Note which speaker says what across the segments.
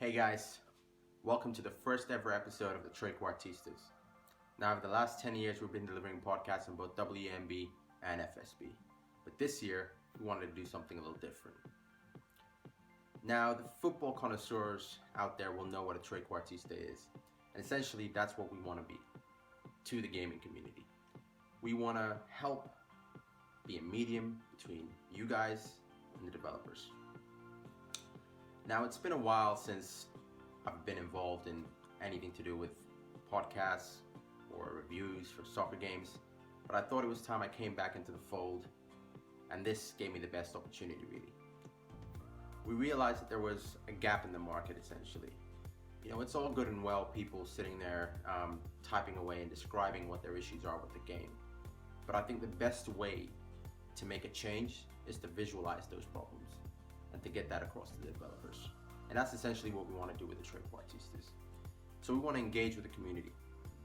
Speaker 1: Hey guys, welcome to the first ever episode of the Trequartistas. Now, over the last 10 years, we've been delivering podcasts on both WMB and FSB. But this year, we wanted to do something a little different. Now, the football connoisseurs out there will know what a Trequartista is. And essentially, that's what we want to be to the gaming community. We want to help be a medium between you guys and the developers. Now, it's been a while since I've been involved in anything to do with podcasts or reviews for soccer games, but I thought it was time I came back into the fold, and this gave me the best opportunity, really. We realized that there was a gap in the market, essentially. You know, it's all good and well people sitting there typing away and describing what their issues are with the game, but I think the best way to make a change is to visualize those problems and to get that across to the developers. And that's essentially what we want to do with the Trequartistas. So we want to engage with the community,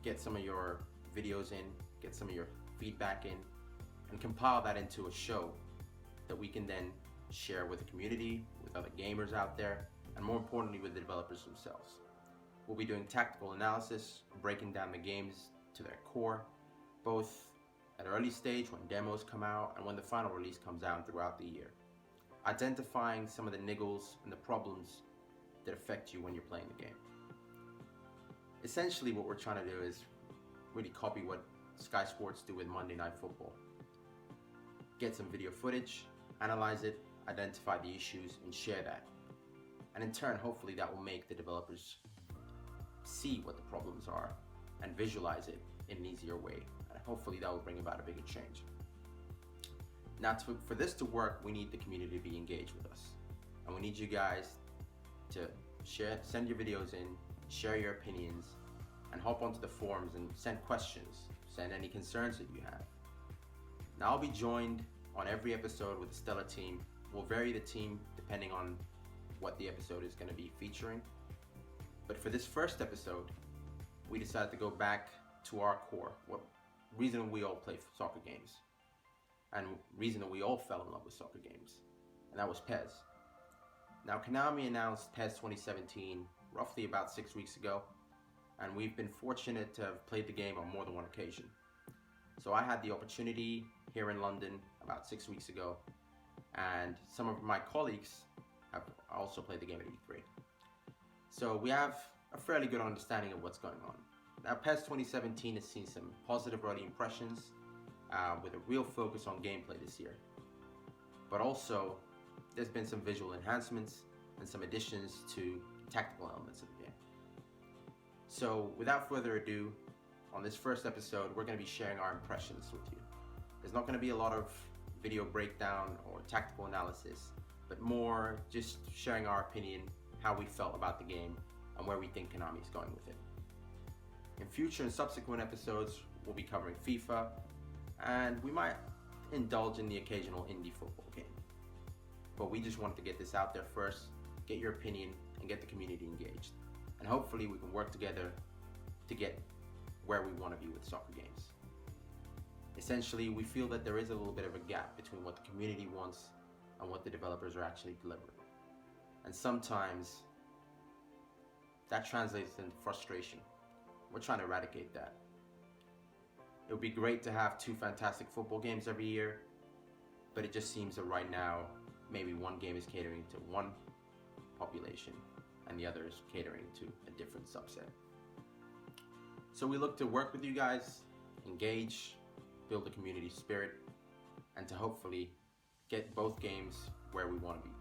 Speaker 1: get some of your videos in, get some of your feedback in, and compile that into a show that we can then share with the community, with other gamers out there, and more importantly with the developers themselves. We'll be doing tactical analysis, breaking down the games to their core, both at an early stage when demos come out and when the final release comes out throughout the year. Identifying some of the niggles and the problems that affect you when you're playing the game. Essentially what we're trying to do is really copy what Sky Sports do with Monday Night Football. Get some video footage, analyze it, identify the issues, and share that. And in turn, hopefully that will make the developers see what the problems are and visualize it in an easier way. And hopefully that will bring about a bigger change. Now, for this to work, we need the community to be engaged with us. And we need you guys to send your videos in, share your opinions, and hop onto the forums and send questions, send any concerns that you have. Now, I'll be joined on every episode with a stellar team. We'll vary the team depending on what the episode is going to be featuring. But for this first episode, we decided to go back to our core, what reason we all play soccer games. And reason that we all fell in love with soccer games, and that was PES. Now, Konami announced PES 2017 roughly about 6 weeks ago, and we've been fortunate to have played the game on more than one occasion. So I had the opportunity here in London about 6 weeks ago, and some of my colleagues have also played the game at E3. So we have a fairly good understanding of what's going on. Now, PES 2017 has seen some positive early impressions, with a real focus on gameplay this year. But also, there's been some visual enhancements and some additions to tactical elements of the game. So, without further ado, on this first episode, we're going to be sharing our impressions with you. There's not going to be a lot of video breakdown or tactical analysis, but more just sharing our opinion, how we felt about the game, and where we think Konami is going with it. In future and subsequent episodes, we'll be covering FIFA, and we might indulge in the occasional indie football game. But we just wanted to get this out there first, get your opinion, and get the community engaged. And hopefully we can work together to get where we want to be with soccer games. Essentially, we feel that there is a little bit of a gap between what the community wants and what the developers are actually delivering. And sometimes that translates into frustration. We're trying to eradicate that. It would be great to have 2 fantastic football games every year, but it just seems that right now, maybe one game is catering to one population and the other is catering to a different subset. So we look to work with you guys, engage, build a community spirit, and to hopefully get both games where we want to be.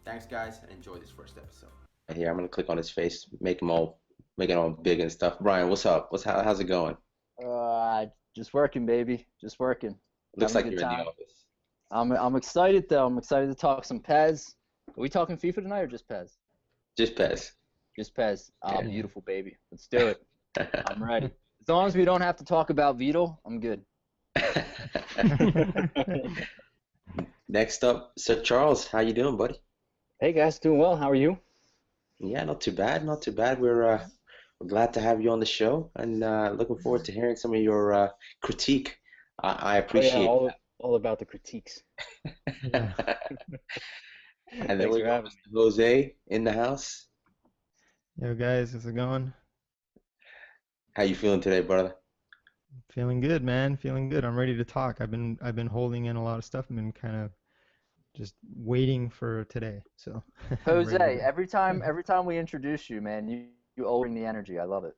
Speaker 1: Thanks guys, and enjoy this first episode.
Speaker 2: Here, I'm gonna click on his face, make it all big and stuff. Bryan, what's up? How's it going?
Speaker 3: Just working, baby. Just working.
Speaker 2: Looks like
Speaker 3: Having a
Speaker 2: you're
Speaker 3: good
Speaker 2: in the
Speaker 3: time.
Speaker 2: office.
Speaker 3: I'm excited though. I'm excited to talk some PES. Are we talking FIFA tonight or just PES?
Speaker 2: Just PES.
Speaker 3: Just PES.
Speaker 2: Yeah.
Speaker 3: Beautiful, baby. Let's do it. I'm ready. As long as we don't have to talk about Vito, I'm good.
Speaker 2: Next up, Sir Charles. How you doing, buddy?
Speaker 4: Hey guys, doing well. How are you?
Speaker 2: Yeah, not too bad. Not too bad. We're glad to have you on the show, and looking forward to hearing some of your critique. I appreciate
Speaker 4: all about the critiques.
Speaker 2: And then
Speaker 4: Thanks
Speaker 2: we
Speaker 4: for
Speaker 2: got
Speaker 4: having me.
Speaker 2: Mr. Jose in the house.
Speaker 5: Yo guys, how's it going?
Speaker 2: How you feeling today, brother?
Speaker 5: Feeling good, man. Feeling good. I'm ready to talk. I've been holding in a lot of stuff. I've been kind of just waiting for today. So I'm ready to
Speaker 3: Jose,
Speaker 5: go.
Speaker 3: every time we introduce you, man, you always bring the energy. I love it.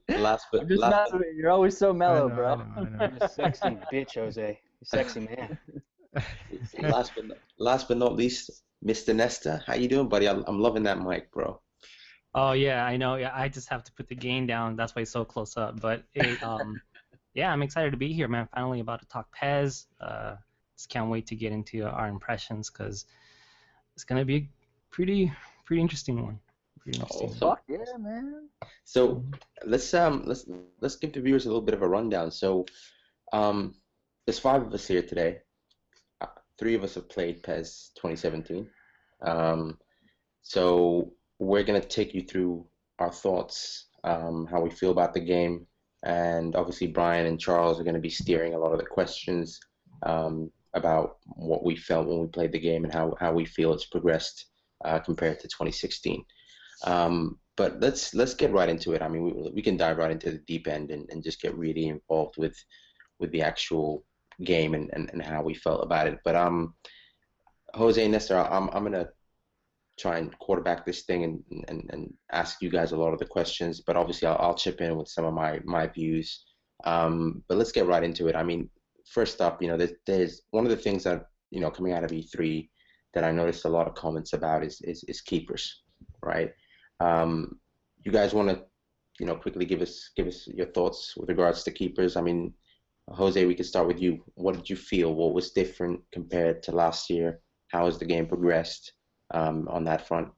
Speaker 2: Last
Speaker 3: I'm
Speaker 2: but
Speaker 3: just
Speaker 2: last
Speaker 3: messing with you. You're always so
Speaker 5: I
Speaker 3: mellow,
Speaker 5: know, I
Speaker 3: bro.
Speaker 5: know, I
Speaker 4: You're a
Speaker 5: know.
Speaker 4: sexy bitch, Jose. You're a sexy man.
Speaker 2: last but not least, Mr. Nestor. How you doing, buddy? I'm loving that mic, bro.
Speaker 6: Oh yeah, I know. Yeah, I just have to put the gain down. That's why it's so close up. But yeah, I'm excited to be here, man. Finally about to talk PES. Just can't wait to get into our impressions because it's gonna be a pretty interesting one. Pretty interesting.
Speaker 2: Awesome.
Speaker 3: Fuck yeah, man.
Speaker 2: So let's give the viewers a little bit of a rundown. So there's 5 of us here today. 3 of us have played PES 2017. So we're gonna take you through our thoughts, how we feel about the game, and obviously Brian and Charles are gonna be steering a lot of the questions about what we felt when we played the game and how we feel it's progressed compared to 2016. But let's get right into it. I mean, we can dive right into the deep end and just get really involved with the actual game and how we felt about it. But Jose and Nestor, I'm gonna try and quarterback this thing and ask you guys a lot of the questions. But obviously, I'll chip in with some of my views. But let's get right into it. I mean, first up, there's one of the things that coming out of E3 that I noticed a lot of comments about is keepers, right? You guys want to quickly give us your thoughts with regards to keepers? I mean, Jose, we can start with you. What did you feel? What was different compared to last year? How has the game progressed on that front?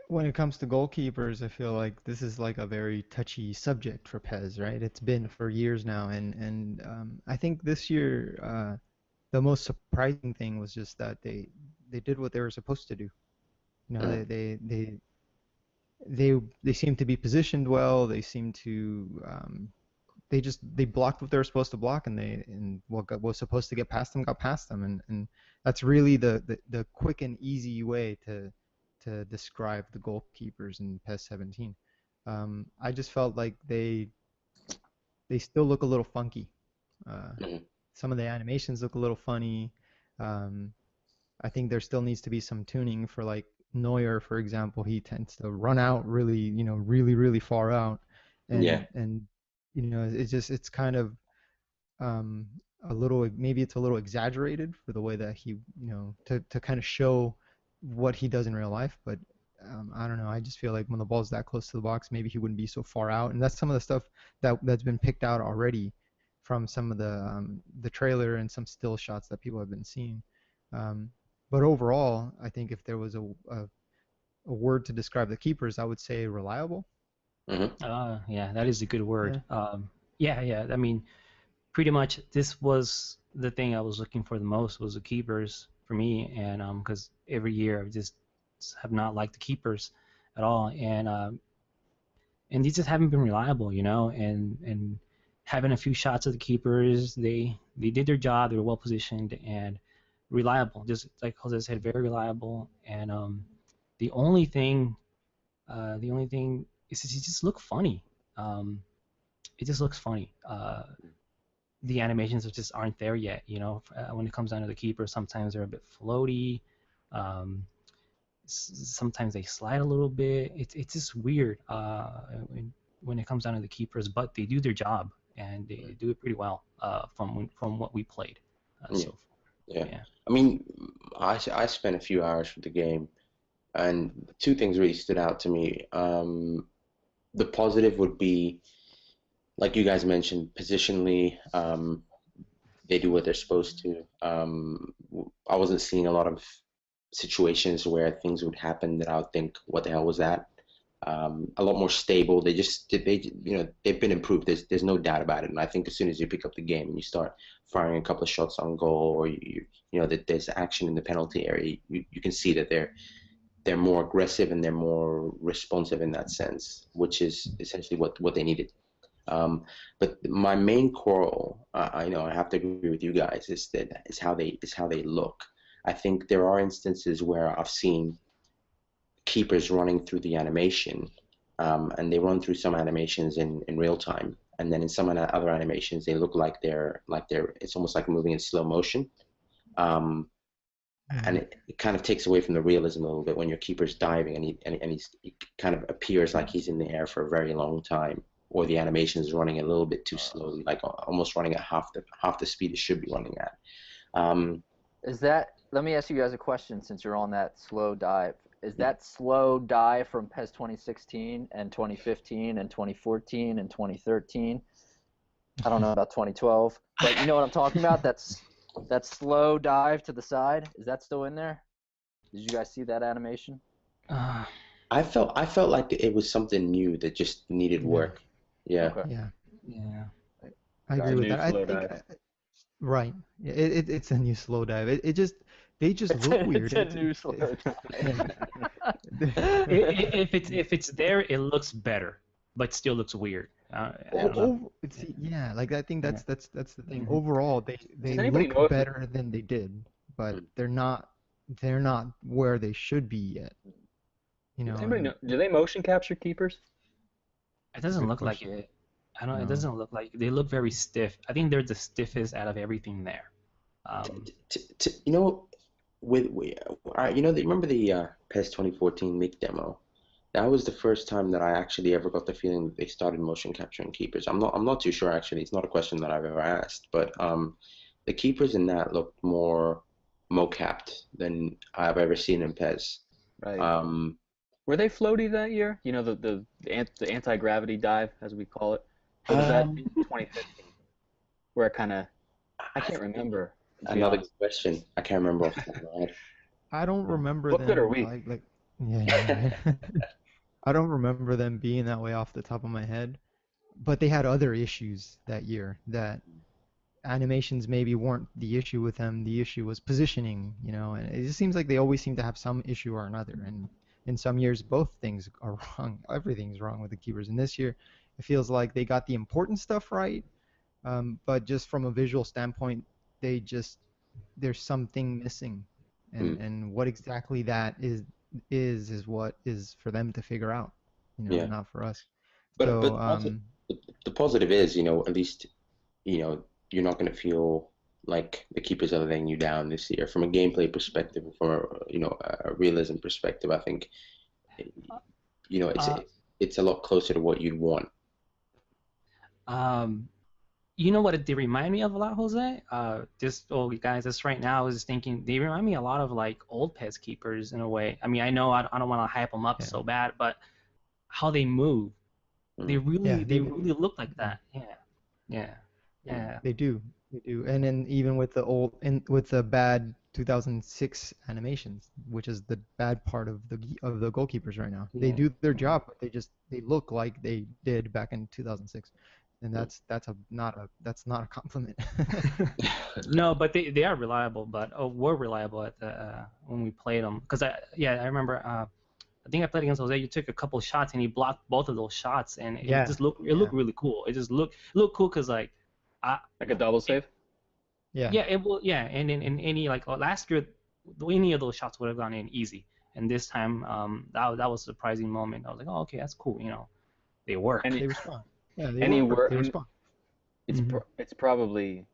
Speaker 5: When it comes to goalkeepers, I feel like this is like a very touchy subject for PES, right? It's been for years now, and I think this year the most surprising thing was just that they did what they were supposed to do. They seem to be positioned well. They seem to they blocked what they were supposed to block, and what was supposed to get past them got past them, and that's really the quick and easy way to describe the goalkeepers in PES 17. I just felt like they still look a little funky. Some of the animations look a little funny. I think there still needs to be some tuning for like Neuer, for example. He tends to run out really, really far out, and
Speaker 2: Yeah.
Speaker 5: it's kind of a little, maybe it's a little exaggerated for the way that he, to kind of show what he does in real life. But I don't know. I just feel like when the ball's that close to the box, maybe he wouldn't be so far out. And that's some of the stuff that's been picked out already from some of the trailer and some still shots that people have been seeing. But overall, I think if there was a word to describe the keepers, I would say reliable.
Speaker 6: Yeah, that is a good word. Yeah. I mean, pretty much this was the thing I was looking for the most was the keepers for me, and because every year I just have not liked the keepers at all, and these just haven't been reliable, and having a few shots of the keepers, they did their job, they were well positioned and reliable, just like Jose said, very reliable, and the only thing is it just look funny. It just looks funny. The animations just aren't there yet, when it comes down to the keeper. Sometimes they're a bit floaty. Sometimes they slide a little bit. It's just weird when it comes down to the keepers, but they do their job and they do it pretty well from what we played so far.
Speaker 2: Yeah. I mean, I spent a few hours with the game, and 2 things really stood out to me. The positive would be, like you guys mentioned, positionally, they do what they're supposed to. I wasn't seeing a lot of situations where things would happen that I would think, what the hell was that? A lot more stable. They've been improved. There's no doubt about it. And I think as soon as you pick up the game and you start firing a couple of shots on goal, or that there's action in the penalty area, you can see that they're more aggressive and they're more responsive in that sense, which is essentially what they needed. But my main quarrel, I know I have to agree with you guys, is how they look. I think there are instances where I've seen keepers running through the animation, and they run through some animations in real time, and then in some other animations they look like they're it's almost like moving in slow motion. And it kind of takes away from the realism a little bit when your keeper's diving and he kind of appears like he's in the air for a very long time, or the animation is running a little bit too slowly, like almost running at half the speed it should be running at.
Speaker 3: Let me ask you guys a question since you're on that slow dive. Is that slow dive from PES 2016 and 2015 and 2014 and 2013? I don't know about 2012, but you know what I'm talking about? That slow dive to the side. Is that still in there? Did you guys see that animation?
Speaker 2: I felt like it was something new that just needed work. Yeah.
Speaker 3: Okay.
Speaker 6: Yeah.
Speaker 5: I agree with that. I think right. Yeah, it's a new slow dive. They just look weird.
Speaker 3: It's a new slow dive.
Speaker 6: If it's there, it looks better, but still looks weird. I don't know.
Speaker 5: Yeah, like I think that's the thing. Overall, they look better than they did, but they're not where they should be yet. You know.
Speaker 4: Does anybody know? Do they motion capture keepers?
Speaker 6: It doesn't look like it. I don't. No. It doesn't look like. They look very stiff. I think they're the stiffest out of everything there.
Speaker 2: You know, remember the PES 2014 leak demo? That was the first time that I actually ever got the feeling that they started motion capturing keepers. I'm not too sure actually. It's not a question that I've ever asked, but the keepers in that looked more mocapped than I've ever seen in PES.
Speaker 4: Right. Were they floaty that year? You know, the anti-gravity dive, as we call it. Or was that in 2015? Where it kind of, I can't remember.
Speaker 2: Another good question. I can't remember off the top of my head.
Speaker 5: I don't remember
Speaker 4: what
Speaker 5: them.
Speaker 4: What good are we?
Speaker 5: Yeah. I don't remember them being that way off the top of my head, but they had other issues that year. That animations maybe weren't the issue with them. The issue was positioning, you know. And it just seems like they always seem to have some issue or another. And in some years, both things are wrong. Everything's wrong with the keepers. And this year, it feels like they got the important stuff right, but just from a visual standpoint, there's something missing, and what exactly that is what is for them to figure out, you know, not for us.
Speaker 2: But
Speaker 5: the
Speaker 2: positive is, you know, at least, you know, you're not going to feel like the keepers are laying you down this year from a gameplay perspective, from a realism perspective. I think, you know, it's a lot closer to what you'd want.
Speaker 6: You know what it did remind me of a lot, Jose? Just right now I was thinking they remind me a lot of like old PES keepers in a way. I mean, I know I don't want to hype them up so bad, but how they move, they really look like that. Yeah.
Speaker 5: They do. And then even with the bad 2006 animations, which is the bad part of the goalkeepers right now. They do their job, but they look like they did back in 2006. And that's not a compliment.
Speaker 6: No, but they are reliable, but were reliable at the when we played them. Because I remember I think I played against Jose. You took a couple shots and he blocked both of those shots, and it looked really cool. It just looked cool because like
Speaker 4: a double save.
Speaker 6: Yeah, it will. Yeah, and in any like last year, any of those shots would have gone in easy, and this time that was a surprising moment. I was like, oh, okay, that's cool. You know, they work.
Speaker 5: And they respond. Yeah, they respond.
Speaker 4: It's probably,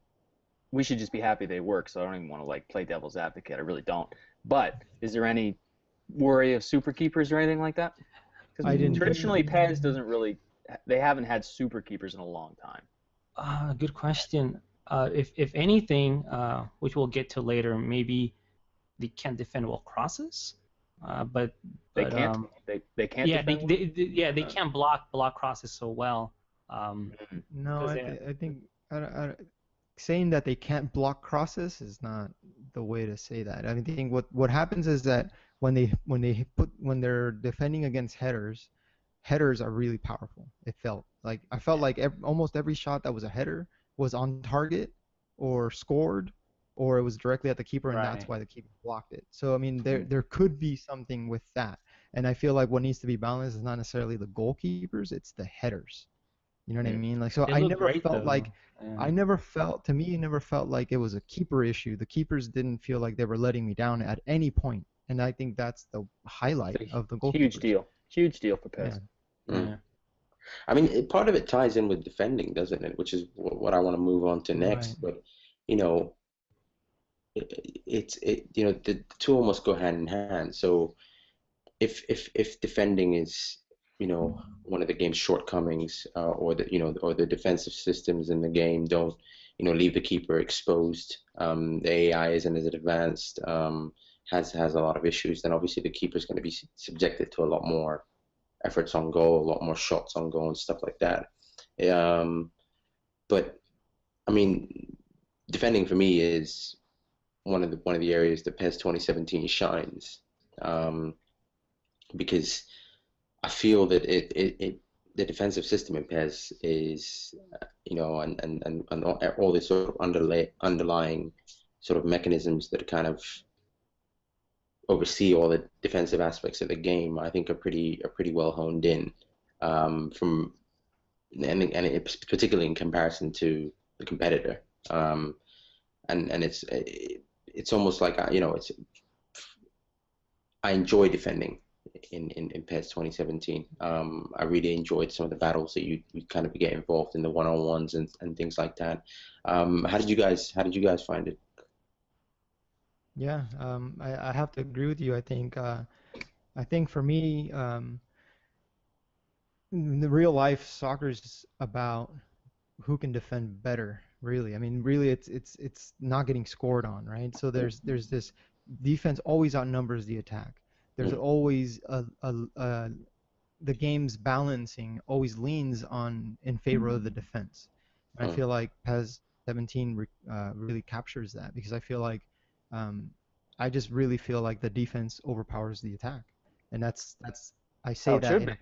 Speaker 4: we should just be happy they work. So I don't even want to like play devil's advocate. I really don't. But is there any worry of super keepers or anything like that? Because traditionally PES they haven't had super keepers in a long time.
Speaker 6: Good question. If anything, which we'll get to later, maybe they can't defend well crosses. But
Speaker 4: they can't. They can't.
Speaker 6: Yeah, they can't block crosses so well.
Speaker 5: No, I think saying that they can't block crosses is not the way to say that. I think what happens is that when they're defending against headers are really powerful. I felt like almost every shot that was a header was on target or scored, or it was directly at the keeper, and that's why the keeper blocked it. So I mean, there could be something with that, and I feel like what needs to be balanced is not necessarily the goalkeepers, it's the headers. You know what I mean? Like, so
Speaker 6: They
Speaker 5: I
Speaker 6: look
Speaker 5: never
Speaker 6: great
Speaker 5: felt
Speaker 6: though.
Speaker 5: like
Speaker 6: Yeah.
Speaker 5: I never felt to me it never felt like it was a keeper issue. The keepers didn't feel like they were letting me down at any point, and I think that's the highlight
Speaker 4: It's
Speaker 5: of the
Speaker 4: a huge
Speaker 5: goalkeepers.
Speaker 4: deal. Huge deal for
Speaker 5: Yeah.
Speaker 4: PES.
Speaker 6: Yeah.
Speaker 2: I mean, part of it ties in with defending, doesn't it? Which is what I want to move on to next.
Speaker 5: Right.
Speaker 2: But you know, you know, the two almost go hand in hand. So if defending is, you know, one of the game's shortcomings, or the defensive systems in the game don't, you know, leave the keeper exposed. The AI isn't as advanced. Has a lot of issues. Then obviously the keeper is going to be subjected to a lot more efforts on goal, a lot more shots on goal and stuff like that. But I mean, defending for me is one of the areas that PES 2017 shines, because I feel that the defensive system in PES is, you know, and all these sort of underlying sort of mechanisms that kind of oversee all the defensive aspects of the game, I think are pretty well honed in, from and it's particularly in comparison to the competitor, and it's almost like I enjoy defending in PES 2017. I really enjoyed some of the battles that you kind of get involved in, the one-on-ones and things like that. How did you guys find it?
Speaker 5: Yeah, I have to agree with you. I think for me, the real life soccer is about who can defend better. Really, I mean, really, it's not getting scored on, right? So there's this defense always outnumbers the attack. There's always the game's balancing always leans in favor of the defense. And I feel like PES 17 really captures that, because I feel like I just really feel like the defense overpowers the attack, and that's I say
Speaker 3: How it
Speaker 5: that
Speaker 3: should
Speaker 5: in
Speaker 3: be.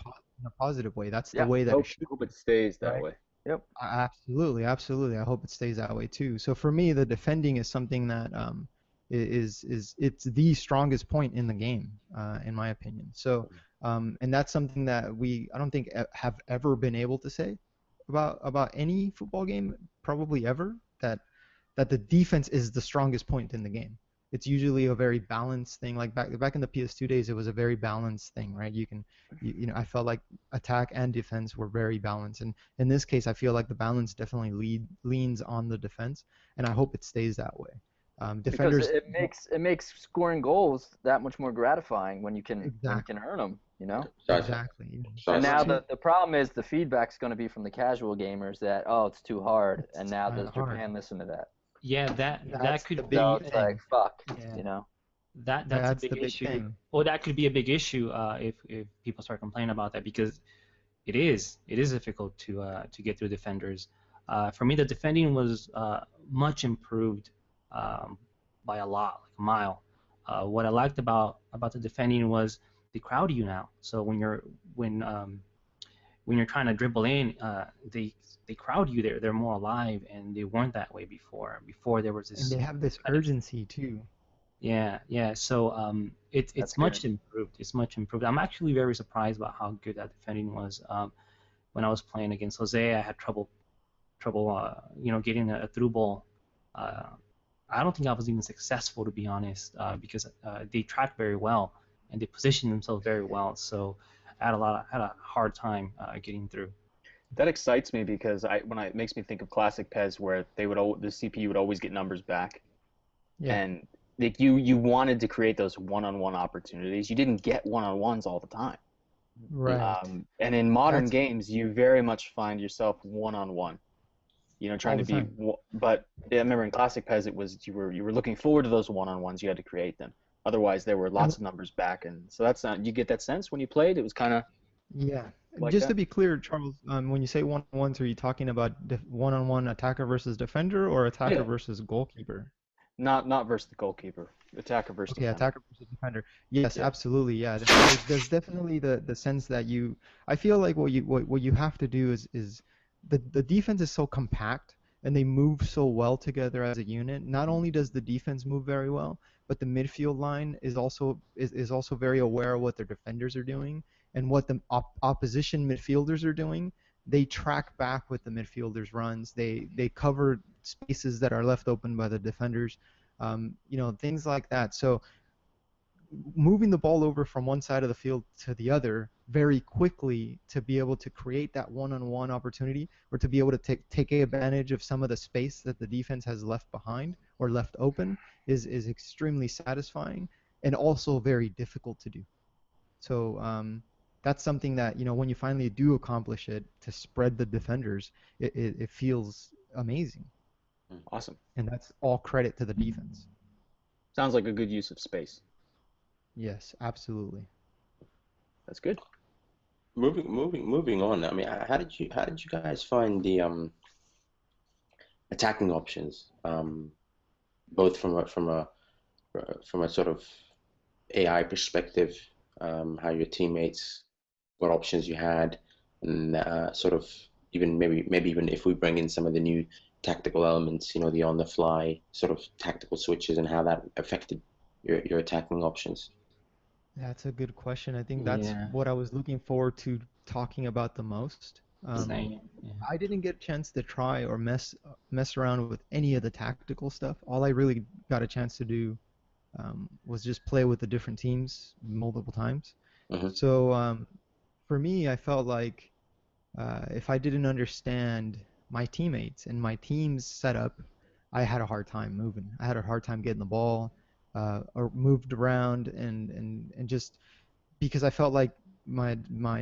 Speaker 5: a positive way. That's
Speaker 3: Yeah.
Speaker 5: the way that it should.
Speaker 4: Hope it stays that
Speaker 5: Right.
Speaker 4: way.
Speaker 3: Yep.
Speaker 5: Absolutely, absolutely. I hope it stays that way too. So for me, the defending is something that is it's the strongest point in the game, in my opinion. So and that's something that I don't think have ever been able to say about any football game, probably ever, that the defense is the strongest point in the game. It's usually a very balanced thing. Like back in the PS2 days, it was a very balanced thing, right? You know, I felt like attack and defense were very balanced, and in this case, I feel like the balance definitely leans on the defense, and I hope it stays that way. Defenders,
Speaker 3: Because it makes scoring goals that much more gratifying when you can
Speaker 5: Exactly.
Speaker 3: earn them, you know.
Speaker 5: exactly.
Speaker 3: And now
Speaker 2: Precisely.
Speaker 3: the problem is the feedback's going to be from the casual gamers that, oh, it's too hard, and now does
Speaker 5: hard.
Speaker 3: Japan listen to that?
Speaker 6: Yeah, that
Speaker 5: That's
Speaker 6: could
Speaker 5: the
Speaker 6: be.
Speaker 5: big
Speaker 3: So it's
Speaker 5: thing.
Speaker 3: like, fuck,
Speaker 6: Yeah.
Speaker 3: you know.
Speaker 6: That's
Speaker 5: That's
Speaker 6: a
Speaker 5: the
Speaker 6: big
Speaker 5: big
Speaker 6: issue.
Speaker 5: thing.
Speaker 6: Well, that could be a big issue if people start complaining about that, because it is difficult to get through defenders. For me, the defending was much improved, by a lot, like a mile. What I liked about the defending was they crowd you now. So when you're trying to dribble in, they crowd you there. They're more alive, and they weren't that way before. Before there was
Speaker 5: And
Speaker 6: this.
Speaker 5: they have this urgency too.
Speaker 6: Yeah. So it's
Speaker 3: That's
Speaker 6: much
Speaker 3: good.
Speaker 6: improved. It's much improved. I'm actually very surprised about how good that defending was. When I was playing against Jose, I had trouble, getting a through ball. I don't think I was even successful, to be honest, because they tracked very well and they positioned themselves very well. So I had a hard time getting through.
Speaker 4: That excites me because it makes me think of classic PES where the CPU would always get numbers back,
Speaker 5: Yeah.
Speaker 4: and like you wanted to create those one-on-one opportunities. You didn't get one-on-ones all the time.
Speaker 5: Right.
Speaker 4: And in modern
Speaker 5: That's-
Speaker 4: games, you very much find yourself one-on-one. You know, trying
Speaker 5: All
Speaker 4: to
Speaker 5: the
Speaker 4: be. But I remember in classic PES, it was you were looking forward to those one-on-ones. You had to create them. Otherwise, there were lots of numbers back, and so that's not. You get that sense when you played. It was kind of.
Speaker 5: Yeah.
Speaker 4: Like
Speaker 5: Just
Speaker 4: that?
Speaker 5: to be clear, Charles, when you say one-on-ones, are you talking about one-on-one attacker versus defender, or attacker
Speaker 4: Yeah.
Speaker 5: versus goalkeeper?
Speaker 4: Not versus the goalkeeper. Attacker versus
Speaker 5: Okay,
Speaker 4: defender.
Speaker 5: attacker versus defender. Yes,
Speaker 4: Yeah.
Speaker 5: absolutely. Yeah, there's definitely the sense that I feel like what you have to do is the defense is so compact and they move so well together as a unit. Not only does the defense move very well, but the midfield line is also very aware of what their defenders are doing and what the opposition midfielders are doing. they track back with the midfielders' runs. They cover spaces that are left open by the defenders. Things like that. So moving the ball over from one side of the field to the other very quickly to be able to create that one-on-one opportunity, or to be able to take advantage of some of the space that the defense has left behind or left open is extremely satisfying, and also very difficult to do. So that's something that, when you finally do accomplish it, to spread the defenders, it feels amazing.
Speaker 4: Awesome.
Speaker 5: And that's all credit to the defense.
Speaker 4: Sounds like a good use of space.
Speaker 5: Yes, absolutely.
Speaker 4: That's good.
Speaker 2: Moving on. I mean, how did you guys find the attacking options, both from a sort of AI perspective, how your teammates, what options you had, and sort of even maybe even if we bring in some of the new tactical elements, the on the fly sort of tactical switches, and how that affected your attacking options.
Speaker 5: That's a good question. I think that's
Speaker 6: Yeah.
Speaker 5: what I was looking forward to talking about the most.
Speaker 6: Same. Yeah.
Speaker 5: I didn't get a chance to try or mess around with any of the tactical stuff. All I really got a chance to do was just play with the different teams multiple times.
Speaker 2: Mm-hmm.
Speaker 5: So for me, I felt like if I didn't understand my teammates and my team's setup, I had a hard time moving. I had a hard time getting the ball or moved around, and just because I felt like my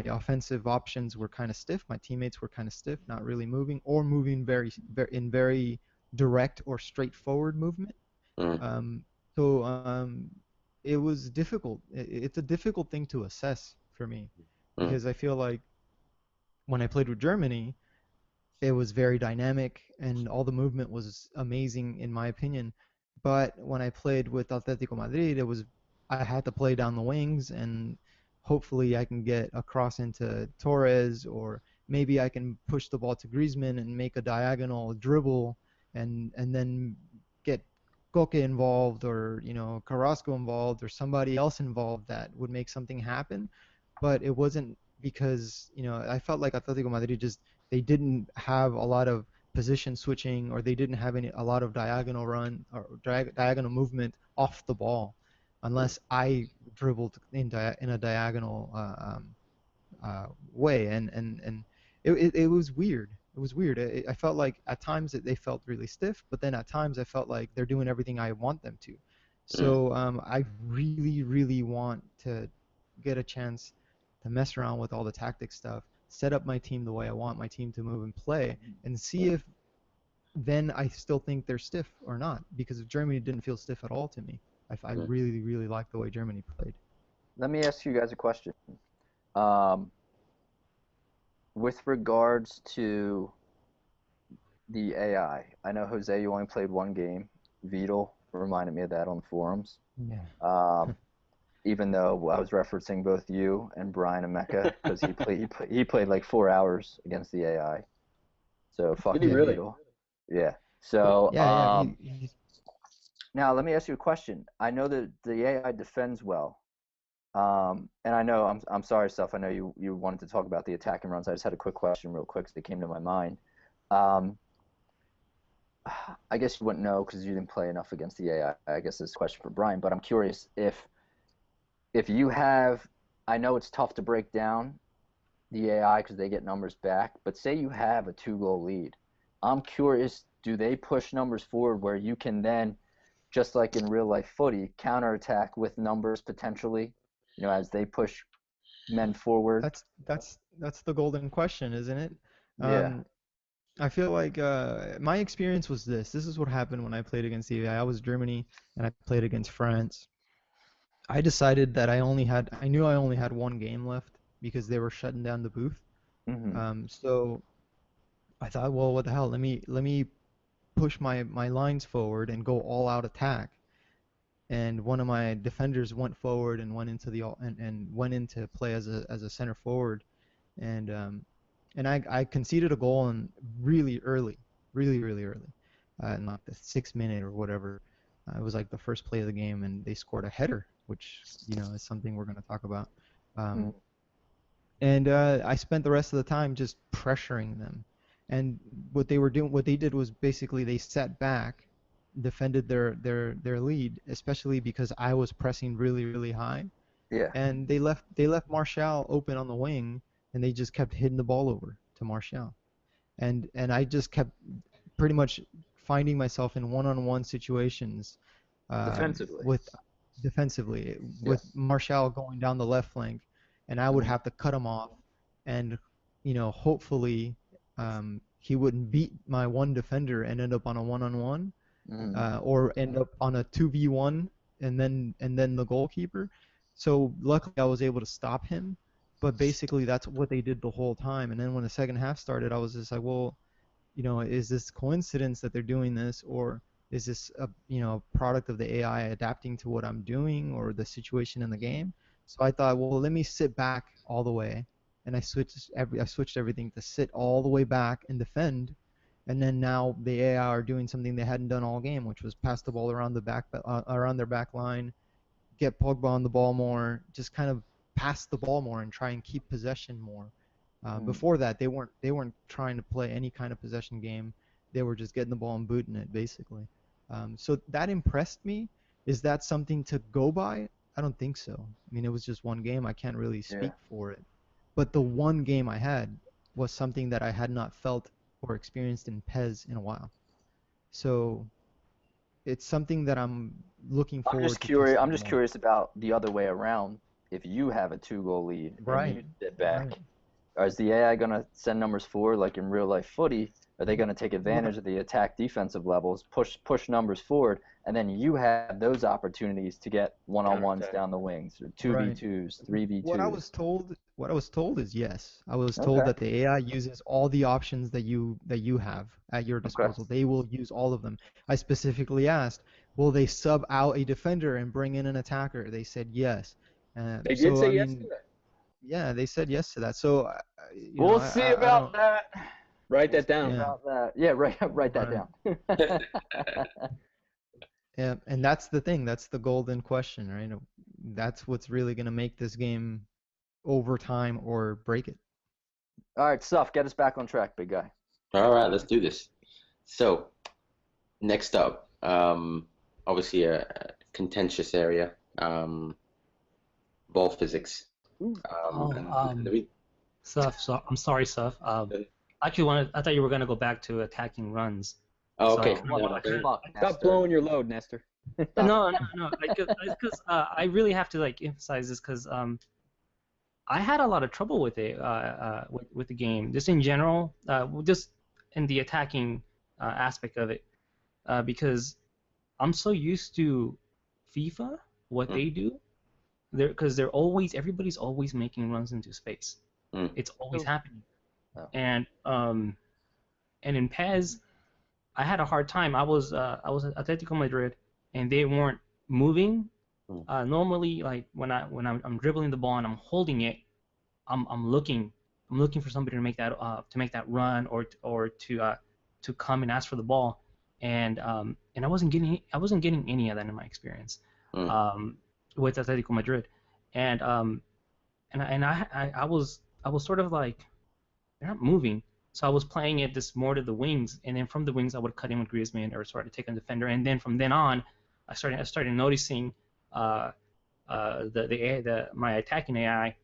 Speaker 5: offensive options were kind of stiff, my teammates were kind of stiff, not really moving, or moving very direct or straightforward movement.
Speaker 2: Mm.
Speaker 5: So it was difficult. It's a difficult thing to assess for me, because I feel like when I played with Germany, it was very dynamic and all the movement was amazing in my opinion. But when I played with Atletico Madrid, I had to play down the wings, and hopefully I can get across into Torres, or maybe I can push the ball to Griezmann and make a diagonal dribble, and then get Koke involved, or Carrasco involved, or somebody else involved that would make something happen. But it wasn't, because I felt like Atletico Madrid just, they didn't have a lot of position switching, or they didn't have a lot of diagonal run or diagonal movement off the ball, unless I dribbled in a diagonal way, and it was weird. It was weird. I felt like at times they felt really stiff, but then at times I felt like they're doing everything I want them to. So I really, really want to get a chance to mess around with all the tactic stuff, set up my team the way I want my team to move and play, and see if then I still think they're stiff or not. Because Germany didn't feel stiff at all to me. I really, really liked the way Germany played.
Speaker 3: Let me ask you guys a question. With regards to the AI, I know, Jose, you only played one game. Vital reminded me of that on the forums.
Speaker 5: Yeah.
Speaker 3: Even though I was referencing both you and Bryan and Mecca, because he played like 4 hours against the AI. So fuck
Speaker 4: Did he
Speaker 3: you,
Speaker 4: really?
Speaker 3: Vital. Yeah. So
Speaker 5: Yeah.
Speaker 3: now let me ask you a question. I know that the AI defends well. And I know I'm sorry, Suff. I know you wanted to talk about the attack and runs. I just had a quick question real quick that came to my mind. I guess you wouldn't know because you didn't play enough against the AI. I guess this is a question for Bryan, but I'm curious if you have, I know it's tough to break down the AI because they get numbers back, but say you have a 2-goal lead. I'm curious, do they push numbers forward where you can then, just like in real life footy, counterattack with numbers potentially, as they push men forward?
Speaker 5: That's the golden question, isn't it?
Speaker 3: Yeah.
Speaker 5: I feel like my experience was this. This is what happened when I played against the AI. I was Germany and I played against France. I decided that I knew I only had one game left because they were shutting down the booth. So I thought, well, what the hell? Let me push my lines forward and go all out attack. And one of my defenders went forward and went into went into play as a center forward, and I conceded a goal really early, really early, in like the 6th minute or whatever. It was like the first play of the game, and they scored a header, which is something we're going to talk about. And I spent the rest of the time just pressuring them. And what they did was basically they sat back, defended their lead, especially because I was pressing really, really high.
Speaker 3: Yeah.
Speaker 5: And they left Martial open on the wing, and they just kept hitting the ball over to Martial. And I just kept pretty much finding myself in one-on-one situations
Speaker 4: Defensively.
Speaker 5: defensively with Martial going down the left flank, and I would have to cut him off, and hopefully he wouldn't beat my one defender and end up on a one-on-one, or end up on a 2v1 and then the goalkeeper. So luckily I was able to stop him, but basically that's what they did the whole time. And then when the second half started, I was just like, well, is this coincidence that they're doing this, or is this a product of the AI adapting to what I'm doing or the situation in the game? So I thought, well, let me sit back all the way, and I switched everything to sit all the way back and defend. And then now the AI are doing something they hadn't done all game, which was pass the ball around around their back line, get Pogba on the ball more, just kind of pass the ball more and try and keep possession more. Before that, they weren't trying to play any kind of possession game. They were just getting the ball and booting it, basically. So that impressed me. Is that something to go by? I don't think so. I mean, it was just one game. I can't really speak for it. But the one game I had was something that I had not felt or experienced in PES in a while. So it's something that I'm looking forward to.
Speaker 3: I'm just curious about the other way around. If you have a 2-goal lead and you sit back, is the AI going to send numbers forward like in real life footy? Are they going to take advantage of the attack defensive levels, push numbers forward, and then you have those opportunities to get one-on-ones down the wings, or 2v2s, 3v2s?
Speaker 5: What I was told is yes. I was told that the AI uses all the options that you have at your disposal. They will use all of them. I specifically asked, will they sub out a defender and bring in an attacker? They said yes.
Speaker 4: They did say yes to that.
Speaker 5: Yeah, they said yes to that. So
Speaker 3: we'll see about that.
Speaker 4: Write that down.
Speaker 3: Write that down.
Speaker 5: Yeah, and that's the thing. That's the golden question, right? That's what's really going to make this game overtime or break it.
Speaker 3: All right, Suff, get us back on track, big guy.
Speaker 2: All right, let's do this. So, next up, obviously a contentious area, ball physics.
Speaker 6: Suff, so I'm sorry, Suff. Actually, I thought you were going to go back to attacking runs.
Speaker 2: Oh, okay.
Speaker 4: Stop blowing your load, Nestor.
Speaker 6: No. Because I really have to emphasize this because I had a lot of trouble with it, with the game, just in general, just in the attacking aspect of it, because I'm so used to FIFA, what they do, because everybody's always making runs into space. It's always happening. And in PES, I had a hard time. I was at Atletico Madrid, and they weren't moving. Normally, like when I'm dribbling the ball and I'm holding it, I'm looking for somebody to make that run or to come and ask for the ball, and I wasn't getting any of that in my experience with Atletico Madrid, and I was sort of like, they're not moving. So I was playing it just more to the wings, and then from the wings I would cut in with Griezmann or sort of take a defender, and then from then on, I started noticing my attacking AI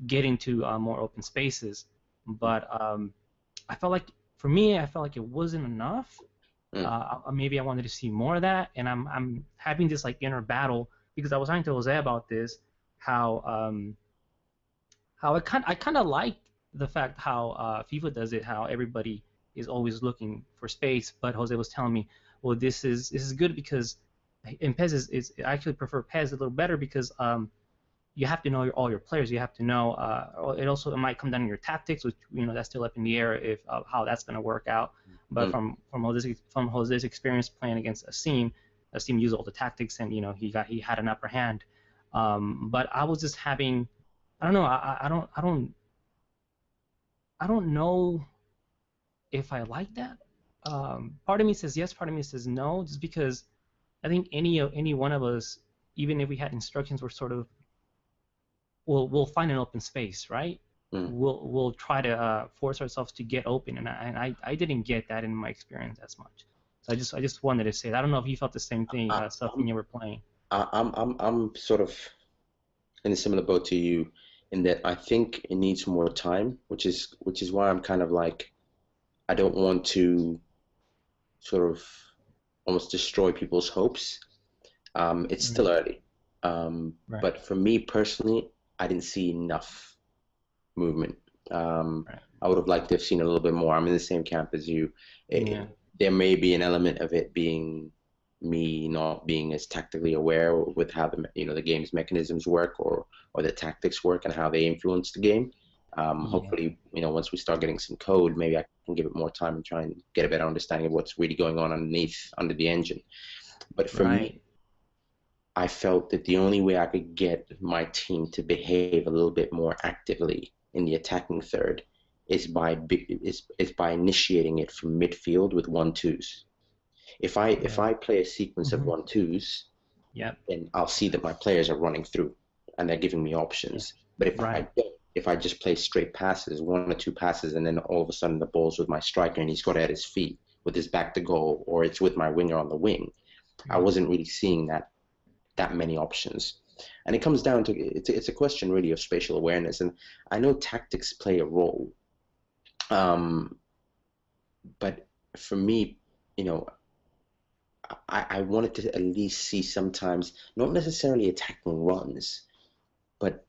Speaker 6: get into more open spaces. But I felt like it wasn't enough. Maybe I wanted to see more of that, and I'm having this inner battle because I was talking to Jose about this, how I kind of like the fact how FIFA does it, how everybody is always looking for space. But Jose was telling me, well, this is good because in PES I actually prefer PES a little better because you have to know all your players. You have to know. It might come down to your tactics, which that's still up in the air if how that's going to work out. But from Jose's experience playing against Asim used all the tactics, and he had an upper hand. But I was just having, I don't know. I don't know if I like that. Part of me says yes, part of me says no, just because I think any one of us, even if we had instructions, we're sort of we'll find an open space, right? we'll try to force ourselves to get open, and I didn't get that in my experience as much. So I just wanted to say that. I don't know if you felt the same thing, stuff when you were playing.
Speaker 2: I'm sort of in a similar boat to you in that I think it needs more time, which is why I'm kind of like, I don't want to sort of almost destroy people's hopes. It's still early,
Speaker 6: Right.
Speaker 2: but for me personally, I didn't see enough movement.
Speaker 6: Right.
Speaker 2: I would have liked to have seen a little bit more. I'm in the same camp as you.
Speaker 6: Yeah.
Speaker 2: There may be an element of it being me not being as tactically aware with how the game's mechanisms work, or the tactics work and how they influence the game. Hopefully, once we start getting some code, maybe I can give it more time and try and get a better understanding of what's really going on under the engine. But for me, I felt that the only way I could get my team to behave a little bit more actively in the attacking third is by initiating it from midfield with 1-2s. If I play a sequence of 1-2s, then I'll see that my players are running through and they're giving me options. But if I just play straight passes, 1 or 2 passes, and then all of a sudden the ball's with my striker and he's got it at his feet with his back to goal, or it's with my winger on the wing, I wasn't really seeing that many options. And it comes down to it's a question really of spatial awareness. And I know tactics play a role, but for me, I wanted to at least see sometimes not necessarily attacking runs, but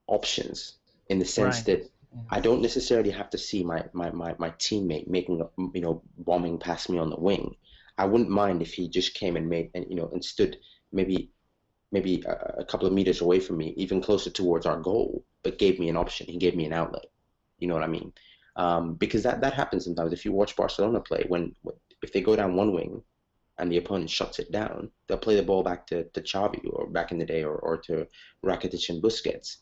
Speaker 2: options, in the sense that I don't necessarily have to see my teammate making bombing past me on the wing. I wouldn't mind if he just came and and stood maybe a couple of meters away from me, even closer towards our goal, but gave me an option. He gave me an outlet. You know what I mean? Because that happens sometimes. If you watch Barcelona play, if they go down one wing and the opponent shuts it down, they'll play the ball back to Xavi, or back in the day, or to Rakitic and Busquets.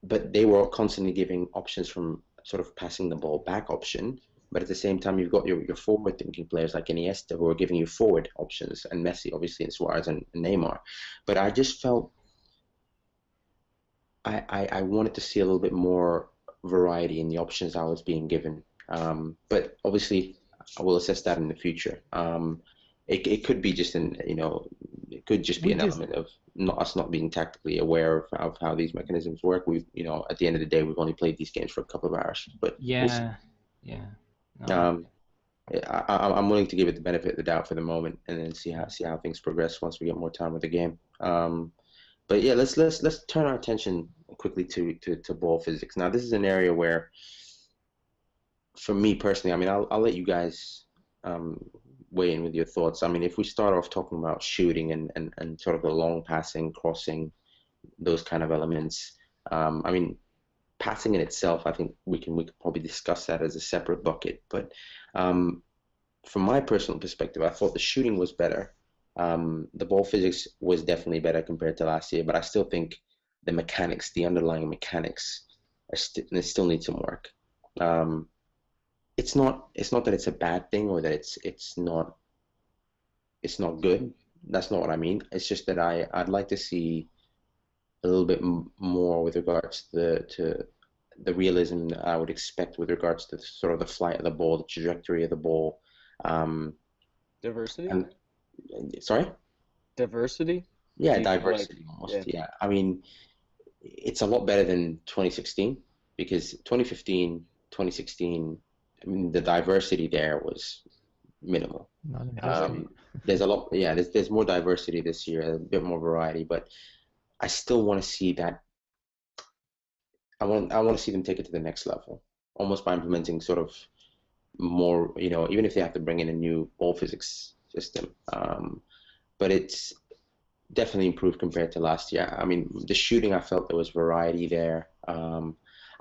Speaker 2: But they were constantly giving options from sort of passing the ball back option. But at the same time, you've got your forward-thinking players like Iniesta who are giving you forward options, and Messi, obviously, and Suarez and Neymar. But I just felt I wanted to see a little bit more variety in the options I was being given. But obviously, I will assess that in the future. It could be just it could just be an element of us not being tactically aware of how these mechanisms work. We've, at the end of the day, we've only played these games for a couple of hours. But
Speaker 6: No.
Speaker 2: I'm willing to give it the benefit of the doubt for the moment, and then see how things progress once we get more time with the game. But yeah, let's turn our attention quickly to ball physics. Now, this is an area where, for me personally, I mean, I'll let you guys weigh in with your thoughts. I mean, if we start off talking about shooting and sort of the long passing, crossing, those kind of elements, I mean, passing in itself, I think we could probably discuss that as a separate bucket. But from my personal perspective, I thought the shooting was better. The ball physics was definitely better compared to last year, but I still think the mechanics, the underlying mechanics, still need some work. It's not that it's a bad thing, or that it's not good. That's not what I mean. It's just that I'd like to see a little bit more with regards to the realism that I would expect with regards to sort of the flight of the ball, the trajectory of the ball.
Speaker 4: Diversity?
Speaker 2: Sorry?
Speaker 4: Diversity?
Speaker 2: Yeah, diversity almost. Yeah. I mean, it's a lot better than 2016, because 2015, 2016, I mean, the diversity there was minimal. There's a lot. Yeah, there's more diversity this year, a bit more variety, but I still want to see that. I want to see them take it to the next level, almost by implementing sort of more, even if they have to bring in a new ball physics system. But it's definitely improved compared to last year. I mean, the shooting, I felt there was variety there.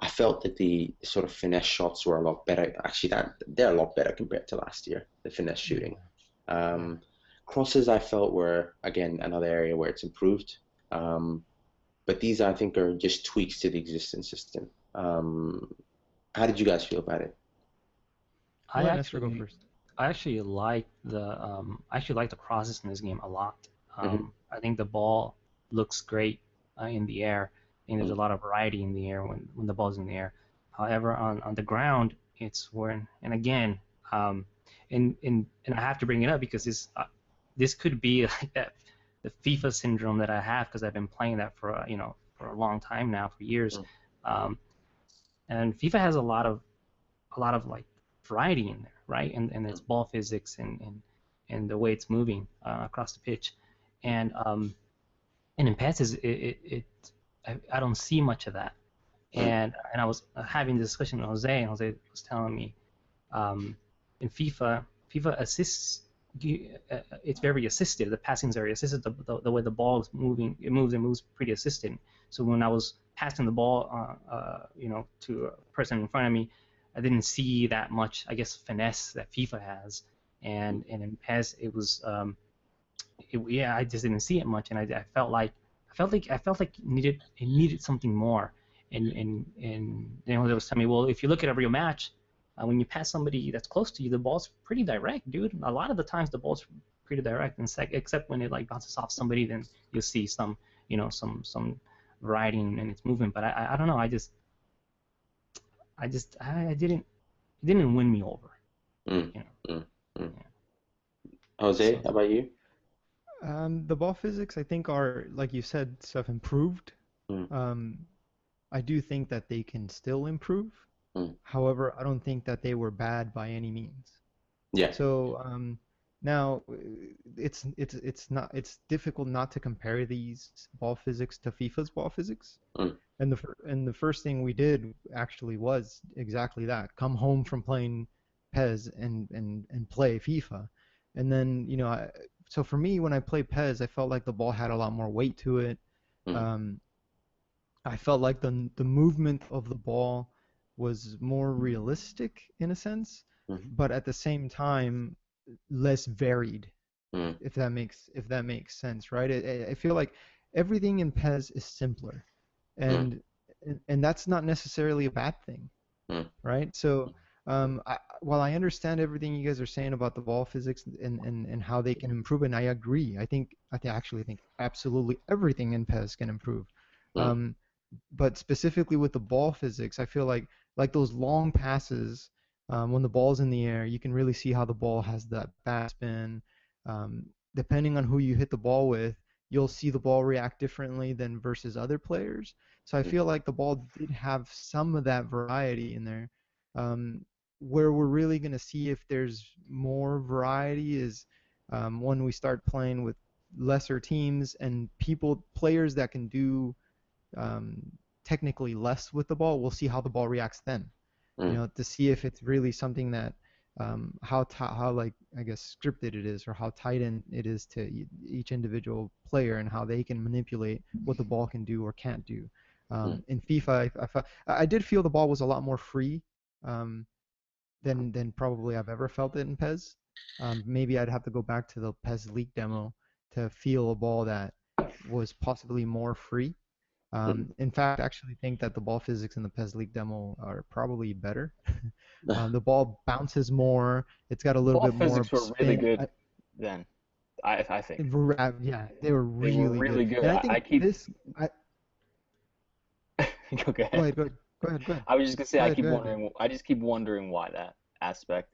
Speaker 2: I felt that the sort of finesse shots were a lot better. Actually, they're a lot better compared to last year, the finesse shooting. Crosses, I felt, were, again, another area where it's improved. But these, I think, are just tweaks to the existing system. How did you guys feel about it?
Speaker 6: I actually like the crosses in this game a lot. I think the ball looks great in the air. I think there's a lot of variety in the air when the ball's in the air. However, on the ground, it's when, and again, and I have to bring it up because this could be like that, the FIFA syndrome that I have because I've been playing that for for a long time now, for years. And FIFA has a lot of like variety in there, right? And it's ball physics and the way it's moving across the pitch, and in PES I don't see much of that. And I was having a discussion with Jose, and Jose was telling me in FIFA assists you, it's very assisted. The passing's very assisted. The way the ball is moving, it moves pretty assisted. So when I was passing the ball, to a person in front of me, I didn't see that much, I guess, finesse that FIFA has. And in PES, it was, I just didn't see it much, and I felt like it needed something more. And they was telling me, well, if you look at a real match, when you pass somebody that's close to you, the ball's pretty direct, dude. A lot of the times the ball's pretty direct, and except when it like bounces off somebody, then you'll see some variety in its movement. But I don't know. It didn't win me over.
Speaker 2: Jose, how about you?
Speaker 5: The ball physics, I think, are, like you said, stuff improved. I do think that they can still improve. However, I don't think that they were bad by any means.
Speaker 2: Yeah.
Speaker 5: So now it's difficult not to compare these ball physics to FIFA's ball physics. And the first thing we did actually was exactly that: come home from playing PES and play FIFA. And then so for me, when I played PES, I felt like the ball had a lot more weight to it. I felt like the movement of the ball was more realistic in a sense, but at the same time less varied. If that makes sense, right? I feel like everything in PES is simpler, and that's not necessarily a bad thing, right? So while I understand everything you guys are saying about the ball physics and how they can improve, and I agree, I actually think absolutely everything in PES can improve. But specifically with the ball physics, I feel like those long passes, when the ball's in the air, you can really see how the ball has that fast spin. Depending on who you hit the ball with, you'll see the ball react differently than versus other players. So I feel like the ball did have some of that variety in there. Where we're really going to see if there's more variety is when we start playing with lesser teams and players that can do technically less with the ball. We'll see how the ball reacts then, to see if it's really something that how like, I guess, scripted it is, or how tight in it is to each individual player and how they can manipulate what the ball can do or can't do. In FIFA, I did feel the ball was a lot more free than probably I've ever felt it in PES. Maybe I'd have to go back to the PES League demo to feel a ball that was possibly more free. In fact, I actually think that the ball physics in the PES League demo are probably better. The ball bounces more. It's got a little bit more
Speaker 4: physics were
Speaker 5: spin.
Speaker 4: really good then. I think.
Speaker 5: Yeah, they were really good.
Speaker 4: good.
Speaker 5: And I think
Speaker 4: I keep.
Speaker 5: Go ahead. Go ahead.
Speaker 4: I was just gonna say,
Speaker 5: Go ahead.
Speaker 4: I just keep wondering why that aspect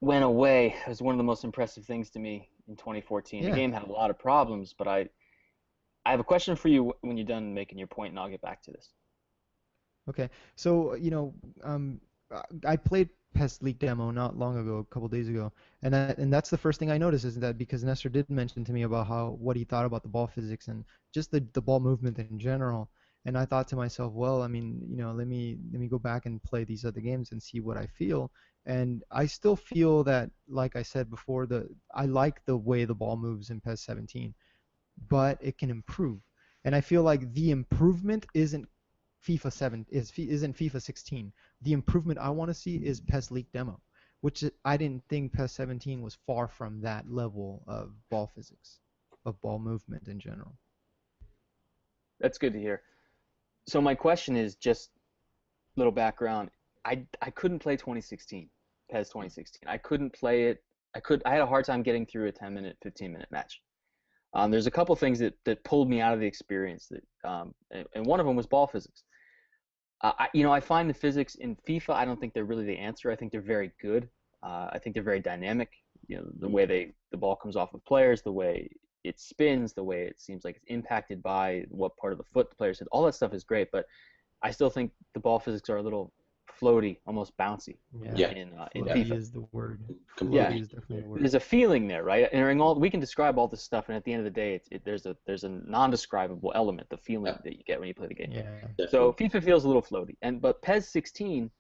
Speaker 4: went away. It was one of the most impressive things to me in 2014.
Speaker 5: Yeah.
Speaker 4: The game had a lot of problems, but I have a question for you when you're done making your point, and I'll get back to this.
Speaker 5: Okay, so I played PES League demo not long ago, a couple days ago, and that's the first thing I noticed, is that because Nestor did mention to me about what he thought about the ball physics and just the ball movement in general, and I thought to myself, well, I mean, let me go back and play these other games and see what I feel, and I still feel that, like I said before, I like the way the ball moves in PES 17, but it can improve, and I feel like the improvement isn't isn't FIFA 16. The improvement I want to see is PES League demo, which I didn't think PES 17 was far from that level of ball physics, of ball movement in general.
Speaker 4: That's good to hear. So my question is just a little background. I couldn't play 2016, PES 2016. I couldn't play it. I had a hard time getting through a 10-minute, 15-minute match. There's a couple things that pulled me out of the experience, and one of them was ball physics. I find the physics in FIFA, I don't think they're really the answer. I think they're very good. I think they're very dynamic. The way the ball comes off of players, the way it spins, the way it seems like it's impacted by what part of the foot the players hit. All that stuff is great, but I still think the ball physics are a little floaty, almost bouncy.
Speaker 2: Yeah.
Speaker 4: In
Speaker 5: Floaty
Speaker 4: FIFA.
Speaker 5: is the word.
Speaker 2: Completely.
Speaker 5: Floaty is definitely the word.
Speaker 4: There's a feeling there, right? And we can describe all this stuff, and at the end of the day, there's a non-describable element, the feeling that you get when you play the game.
Speaker 5: Yeah.
Speaker 4: So FIFA feels a little floaty, but PES 16,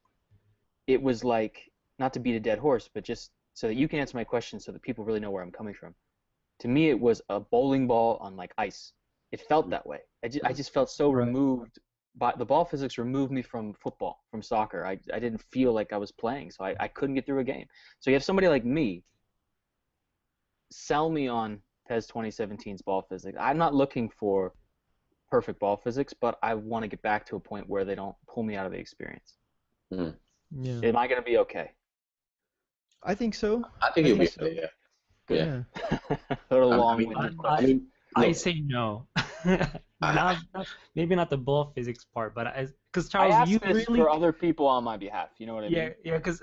Speaker 4: it was like, not to beat a dead horse, but just so that you can answer my question, so that people really know where I'm coming from. To me, it was a bowling ball on like ice. It felt that way. I just felt so removed. But the ball physics removed me from football, from soccer. I didn't feel like I was playing, so I couldn't get through a game. So you have somebody like me sell me on PES 2017's ball physics. I'm not looking for perfect ball physics, but I want to get back to a point where they don't pull me out of the experience.
Speaker 2: Mm.
Speaker 5: Yeah.
Speaker 4: Am I going to be okay?
Speaker 5: I think so.
Speaker 2: I think you'll be
Speaker 5: so.
Speaker 2: okay,
Speaker 5: Yeah.
Speaker 4: What a long-winded question.
Speaker 6: I say no. Maybe not the ball physics part, but because Charles,
Speaker 4: I asked
Speaker 6: you
Speaker 4: this
Speaker 6: really
Speaker 4: for other people on my behalf. You know what I mean?
Speaker 6: yeah, because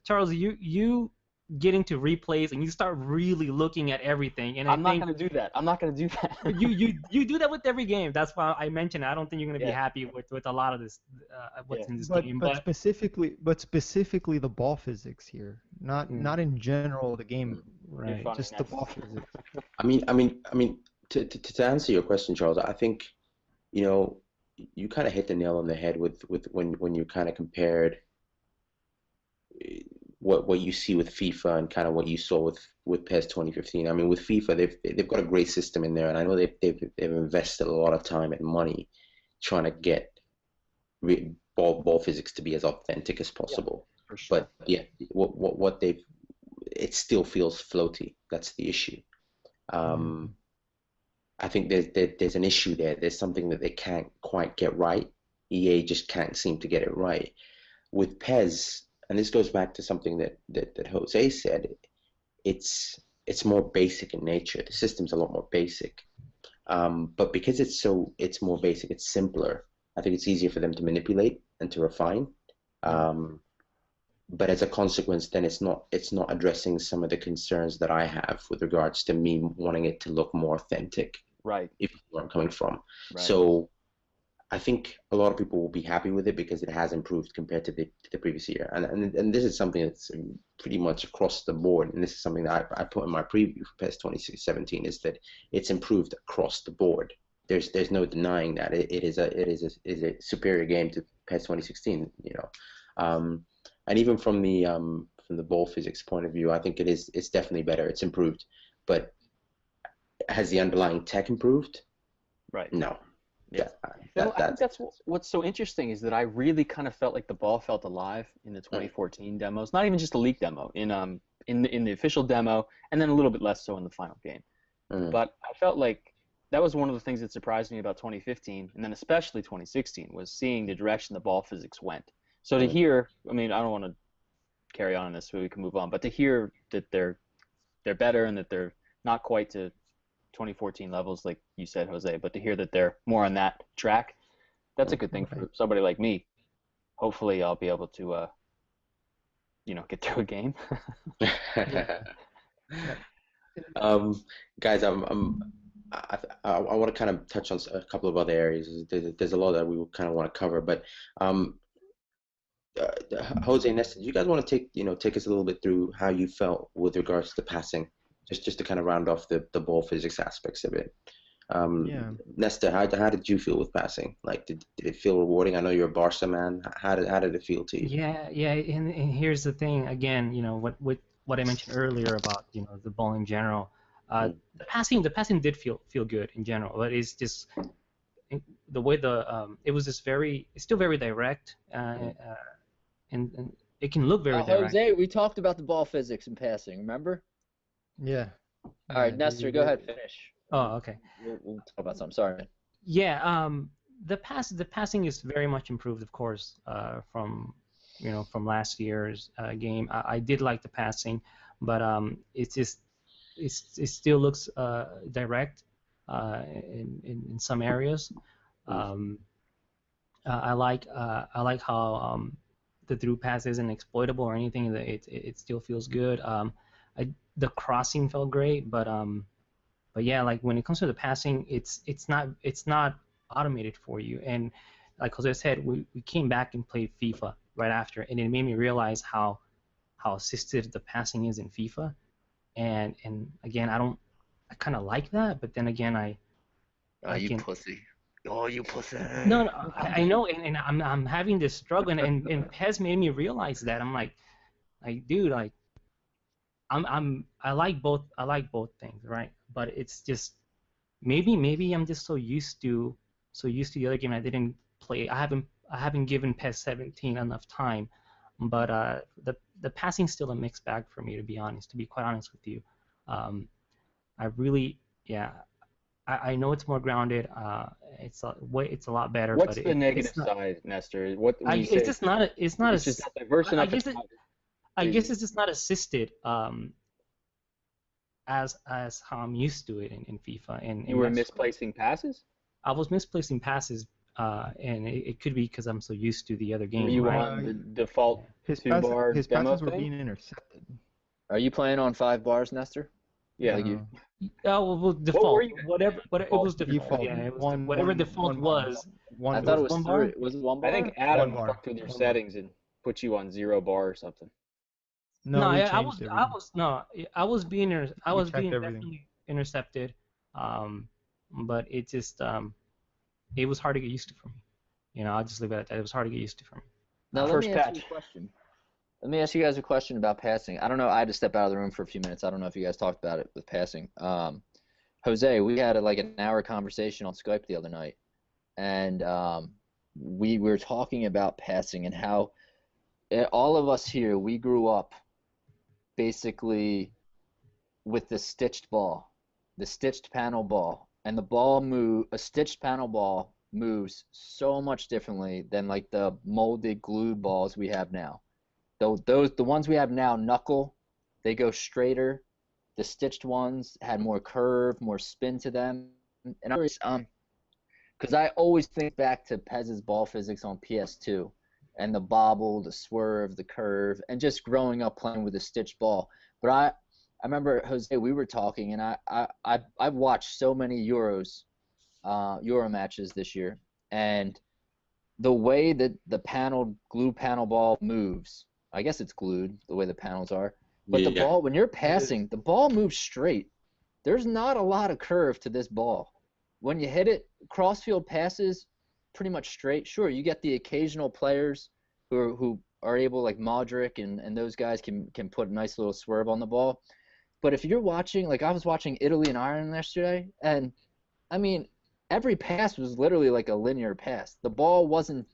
Speaker 6: Charles, you get into replays and you start really looking at everything, and
Speaker 4: I'm
Speaker 6: I
Speaker 4: not going to do that. I'm not going to do that.
Speaker 6: you do that with every game. That's why I mentioned it. I don't think you're going to be happy with a lot of this what's in this game.
Speaker 5: But specifically the ball physics here, not in general the game.
Speaker 6: Right.
Speaker 5: Just the ball physics.
Speaker 2: I mean, to answer your question, Charles, I think, you kind of hit the nail on the head with when you kind of compared what you see with FIFA and kind of what you saw with PES 2015. I mean, with FIFA, they've got a great system in there, and I know they've invested a lot of time and money trying to get ball physics to be as authentic as possible.
Speaker 4: Yeah, for sure.
Speaker 2: But yeah, what it still feels floaty. That's the issue. I think there's an issue there. There's something that they can't quite get right. EA just can't seem to get it right. With PES, and this goes back to something that Jose said, it's more basic in nature. The system's a lot more basic. But because it's more basic, it's simpler, I think it's easier for them to manipulate and to refine. But as a consequence, then it's not addressing some of the concerns that I have with regards to me wanting it to look more authentic.
Speaker 4: Right.
Speaker 2: If you know where I'm coming from.
Speaker 4: Right.
Speaker 2: So I think a lot of people will be happy with it because it has improved compared to the previous year. And this is something that's pretty much across the board. And this is something that I put in my preview for PES 2017 is that it's improved across the board. There's no denying that it is a superior game to PES 2016. And even from the ball physics point of view, I think it's definitely better. It's improved, but has the underlying tech improved?
Speaker 4: Right.
Speaker 2: No. Yeah.
Speaker 4: I think that's what's so interesting is that I really kind of felt like the ball felt alive in the 2014 demos. Not even just the leak demo, in the official demo, and then a little bit less so in the final game. But I felt like that was one of the things that surprised me about 2015, and then especially 2016, was seeing the direction the ball physics went. So to hear, I mean, I don't want to carry on this so we can move on, but to hear that they're better and that they're not quite to 2014 levels, like you said, Jose, but to hear that they're more on that track, that's a good thing for somebody like me. Hopefully, I'll be able to, get through a game.
Speaker 2: Guys, I want to kind of touch on a couple of other areas. There's a lot that we kind of want to cover, but Jose and Nestor, do you guys want to take us a little bit through how you felt with regards to passing? Just to kind of round off the ball physics aspects of it. Nestor, how did you feel with passing? Like, did it feel rewarding? I know you're a Barca man. How did it feel to you?
Speaker 6: Yeah. And here's the thing. Again, what I mentioned earlier about the ball in general. The passing did feel good in general, but it's just the way it was just it's still very direct, and it can look very direct.
Speaker 3: Jose, we talked about the ball physics and passing. Remember?
Speaker 5: Yeah.
Speaker 3: All right, Nestor, go ahead, finish.
Speaker 6: Oh, okay.
Speaker 3: We'll talk about something. Sorry.
Speaker 6: Yeah. The passing is very much improved, of course, from last year's game. I did like the passing, but it still looks direct in some areas. I like how the through pass isn't exploitable or anything. That it still feels good. The crossing felt great, but yeah, like when it comes to the passing, it's not automated for you. And like Jose said, we came back and played FIFA right after, and it made me realize how assisted the passing is in FIFA. And again, I kind of like that, but then again,
Speaker 3: Oh,
Speaker 6: I
Speaker 3: you
Speaker 6: can.
Speaker 3: pussy. Oh, you pussy.
Speaker 6: No, no, I know, and I'm having this struggle, and PES made me realize that. I'm like, dude, like I like both things, right? But it's just maybe I'm just so used to the other game I didn't play. I haven't given PES 17 enough time, but the passing's still a mixed bag for me, to be honest. To be quite honest with you, I really, yeah. I know it's more grounded. It's a lot better.
Speaker 4: What's
Speaker 6: but
Speaker 4: the negative
Speaker 6: it's not.
Speaker 4: side, Nestor? What when you say
Speaker 6: It's just not. It's not
Speaker 4: it's just
Speaker 6: as.
Speaker 4: not diverse
Speaker 6: I
Speaker 4: enough?
Speaker 6: guess
Speaker 4: It's not
Speaker 6: I
Speaker 4: crazy.
Speaker 6: guess it's just not assisted. As how I'm used to it in FIFA
Speaker 4: You
Speaker 6: and
Speaker 4: were
Speaker 6: Mexico.
Speaker 4: misplacing passes?
Speaker 6: I was misplacing passes, and it could be because I'm so used to the other game,
Speaker 4: Were you
Speaker 6: right?
Speaker 4: on the default
Speaker 5: His
Speaker 4: two-bar demo
Speaker 5: passes were
Speaker 4: thing?
Speaker 5: being intercepted.
Speaker 3: Are you playing on 5 bars, Nestor?
Speaker 4: Yeah.
Speaker 3: Like you?
Speaker 6: Oh, well,
Speaker 4: What
Speaker 6: default.
Speaker 4: were you guys
Speaker 6: Whatever it was default.
Speaker 5: Default.
Speaker 6: Yeah, it was
Speaker 5: One,
Speaker 6: whatever
Speaker 5: one,
Speaker 6: default
Speaker 5: one bar.
Speaker 6: was.
Speaker 5: One
Speaker 3: I thought it was
Speaker 6: one
Speaker 3: 3.
Speaker 6: bar?
Speaker 3: Was it 1 bar?
Speaker 4: I think Adam
Speaker 5: bar.
Speaker 4: fucked with your
Speaker 5: 1 bar.
Speaker 4: settings and put you on 0 bar or something.
Speaker 5: No, we
Speaker 6: I
Speaker 5: changed
Speaker 6: was
Speaker 5: everything.
Speaker 6: I was being I
Speaker 5: We
Speaker 6: was
Speaker 5: checked
Speaker 6: being
Speaker 5: everything.
Speaker 6: definitely intercepted, but it just it was hard to get used to for me. I'll just leave it at that. It was hard to get used to for me.
Speaker 3: Now let
Speaker 4: First
Speaker 3: me ask
Speaker 4: patch.
Speaker 3: you a question. Let me ask you guys a question about passing. I don't know. I had to step out of the room for a few minutes. I don't know if you guys talked about it with passing. Jose, we had like an hour conversation on Skype the other night, and we were talking about passing and how all of us here, we grew up basically with the stitched ball, the stitched panel ball, and a stitched panel ball moves so much differently than like the molded glued balls we have now. The ones we have now, knuckle, they go straighter. The stitched ones had more curve, more spin to them. And because I always think back to PES's ball physics on PS2 and the bobble, the swerve, the curve, and just growing up playing with a stitched ball. But I remember, Jose, we were talking, and I've watched so many Euro matches this year, and the way that the glue panel ball moves, I guess it's glued the way the panels are, but the ball, when you're passing, the ball moves straight. There's not a lot of curve to this ball. When you hit it, crossfield passes pretty much straight. Sure, you get the occasional players who are able, like Modric and those guys can put a nice little swerve on the ball. But if you're watching, like I was watching Italy and Ireland yesterday, and I mean, every pass was literally like a linear pass. The ball wasn't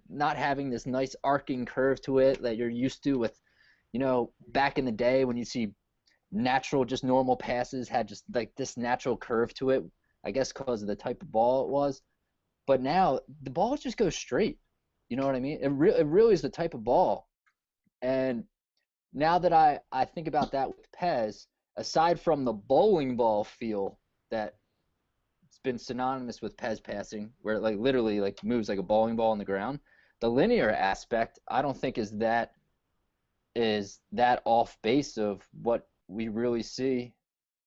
Speaker 3: not having this nice arcing curve to it that you're used to with, back in the day when you see natural, just normal passes had just like this natural curve to it, I guess because of the type of ball it was. But now the ball just goes straight. You know what I mean? It really is the type of ball. And now that I think about that with PES, aside from the bowling ball feel that it's been synonymous with PES passing, where it like literally like moves like a bowling ball on the ground, the linear aspect I don't think is that off base of what we really see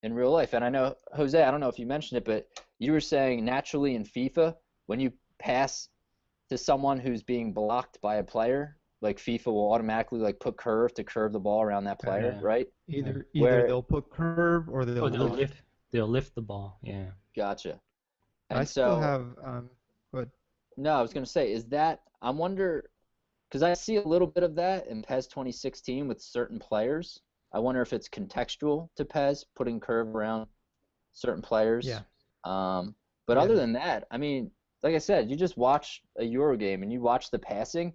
Speaker 3: in real life. And I know, Jose, I don't know if you mentioned it, but you were saying naturally in FIFA, when you pass to someone who's being blocked by a player, like FIFA will automatically like put curve to curve the ball around that player,
Speaker 6: Yeah.
Speaker 3: right?
Speaker 5: Either
Speaker 3: Where-
Speaker 5: they'll put curve or they'll lift.
Speaker 6: They'll lift the ball. Yeah.
Speaker 3: Gotcha.
Speaker 5: I
Speaker 3: And
Speaker 5: still
Speaker 3: so,
Speaker 5: have but
Speaker 3: no, I was going to say, is that, I wonder, because I see a little bit of that in PES 2016 with certain players. I wonder if it's contextual to PES, putting curve around certain players.
Speaker 5: Yeah.
Speaker 3: But other than that, I mean, like I said, you just watch a Euro game and you watch the passing.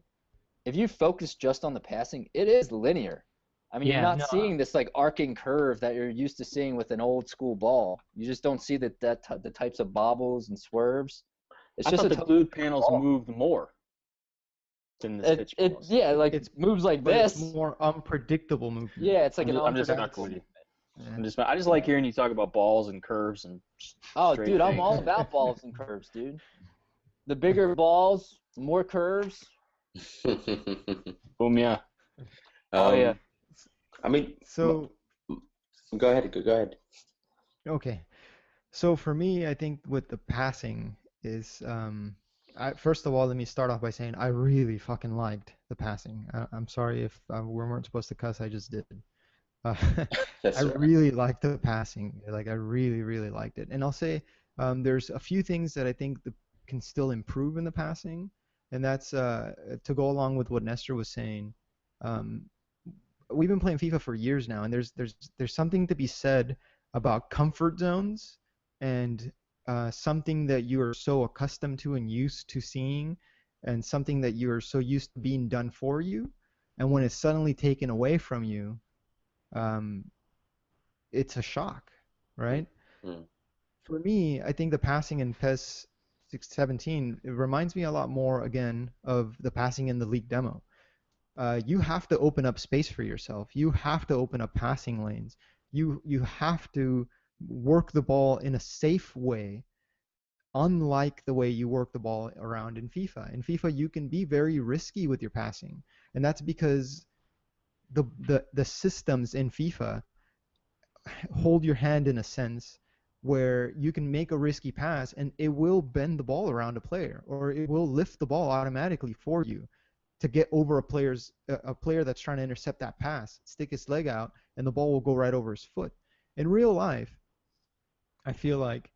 Speaker 3: If you focus just on the passing, it is linear. I mean, you're not seeing this like arcing curve that you're used to seeing with an old school ball. You just don't see the types of bobbles and swerves. It's
Speaker 4: I
Speaker 3: just
Speaker 4: thought
Speaker 3: a
Speaker 4: the glued panels
Speaker 3: ball.
Speaker 4: moved more than the stitch balls.
Speaker 3: Yeah, like
Speaker 5: It's-
Speaker 3: it moves like
Speaker 5: but
Speaker 3: this.
Speaker 5: it's more unpredictable movement.
Speaker 3: Yeah, it's like
Speaker 4: I'm just
Speaker 3: unpredictable.
Speaker 4: fucking with you.
Speaker 5: Yeah.
Speaker 4: I just like hearing you talk about balls and curves and.
Speaker 3: Oh,
Speaker 4: straight
Speaker 3: dude, I'm
Speaker 4: things.
Speaker 3: all about balls and curves, dude. The bigger balls, more curves.
Speaker 4: Boom, yeah. Oh, yeah.
Speaker 2: I mean,
Speaker 5: So
Speaker 2: go ahead. Go ahead.
Speaker 5: okay. So for me, I think with the passing is first of all, let me start off by saying I really fucking liked the passing. I'm sorry if we weren't supposed to cuss. I just did. Uh,
Speaker 2: That's
Speaker 5: I
Speaker 2: all right.
Speaker 5: really liked the passing. Like I really, really liked it. And I'll say there's a few things that I think can still improve in the passing, and that's to go along with what Nestor was saying. Um, we've been playing FIFA for years now, and there's something to be said about comfort zones and something that you are so accustomed to and used to seeing, and something that you are so used to being done for you, and when it's suddenly taken away from you, um, it's a shock, right?
Speaker 2: Mm.
Speaker 5: For me, I think the passing in PES 17 it reminds me a lot more again of the passing in the league demo. You have to open up space for yourself. You have to open up passing lanes. You have to work the ball in a safe way, unlike the way you work the ball around in FIFA. In FIFA, you can be very risky with your passing, and that's because the systems in FIFA hold your hand in a sense where you can make a risky pass and it will bend the ball around a player, or it will lift the ball automatically for you to get over a player that's trying to intercept that pass, stick his leg out, and the ball will go right over his foot. In real life, I feel like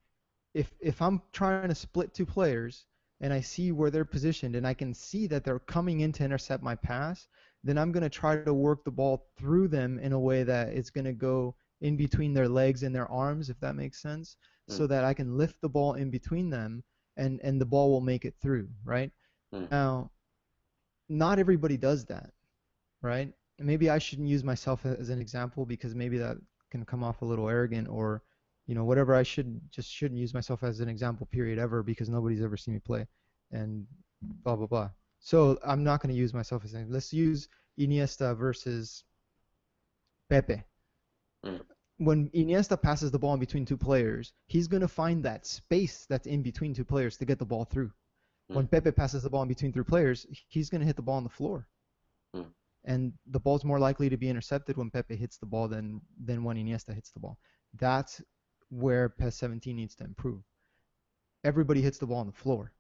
Speaker 5: if I'm trying to split two players and I see where they're positioned and I can see that they're coming in to intercept my pass, then I'm going to try to work the ball through them in a way that it's going to go in between their legs and their arms, if that makes sense, so that I can lift the ball in between them and the ball will make it through, right? Now, not everybody does that, right? And maybe I shouldn't use myself as an example because maybe that can come off a little arrogant or, whatever. I shouldn't use myself as an example, period, ever, because nobody's ever seen me play, and blah blah blah. So I'm not going to use myself as an example. Let's use Iniesta versus Pepe. When Iniesta passes the ball in between two players, he's going to find that space that's in between two players to get the ball through. When Pepe passes the ball in between three players, he's going to hit the ball on the floor. And the ball's more likely to be intercepted when Pepe hits the ball than when Iniesta hits the ball. That's where PES 17 needs to improve. Everybody hits the ball on the floor,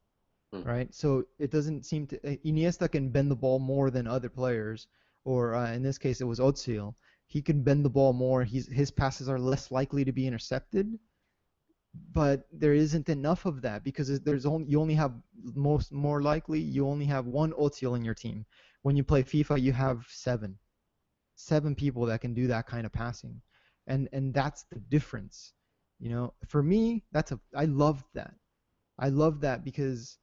Speaker 5: right? So it doesn't seem to... Iniesta can bend the ball more than other players, or in this case it was Ozil. He can bend the ball more. His passes are less likely to be intercepted, but there isn't enough of that because you only have more likely you only have one Ozil in your team. When you play FIFA, you have seven people that can do that kind of passing, and that's the difference. For me, I love that. I love that because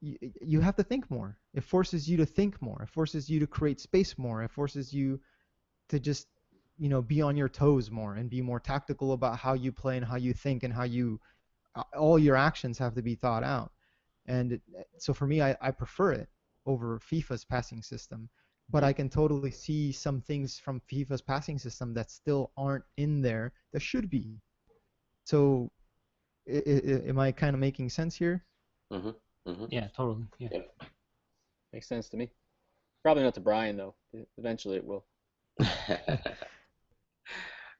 Speaker 5: you have to think more. It forces you to think more. It forces you to create space more. It forces you to just be on your toes more and be more tactical about how you play and how you think and how all your actions have to be thought out. And so for me, I prefer it over FIFA's passing system, but I can totally see some things from FIFA's passing system that still aren't in there that should be. So am I kind of making sense here?
Speaker 6: Yeah, totally. Yeah.
Speaker 4: Makes sense to me. Probably not to Bryan though. Eventually it will.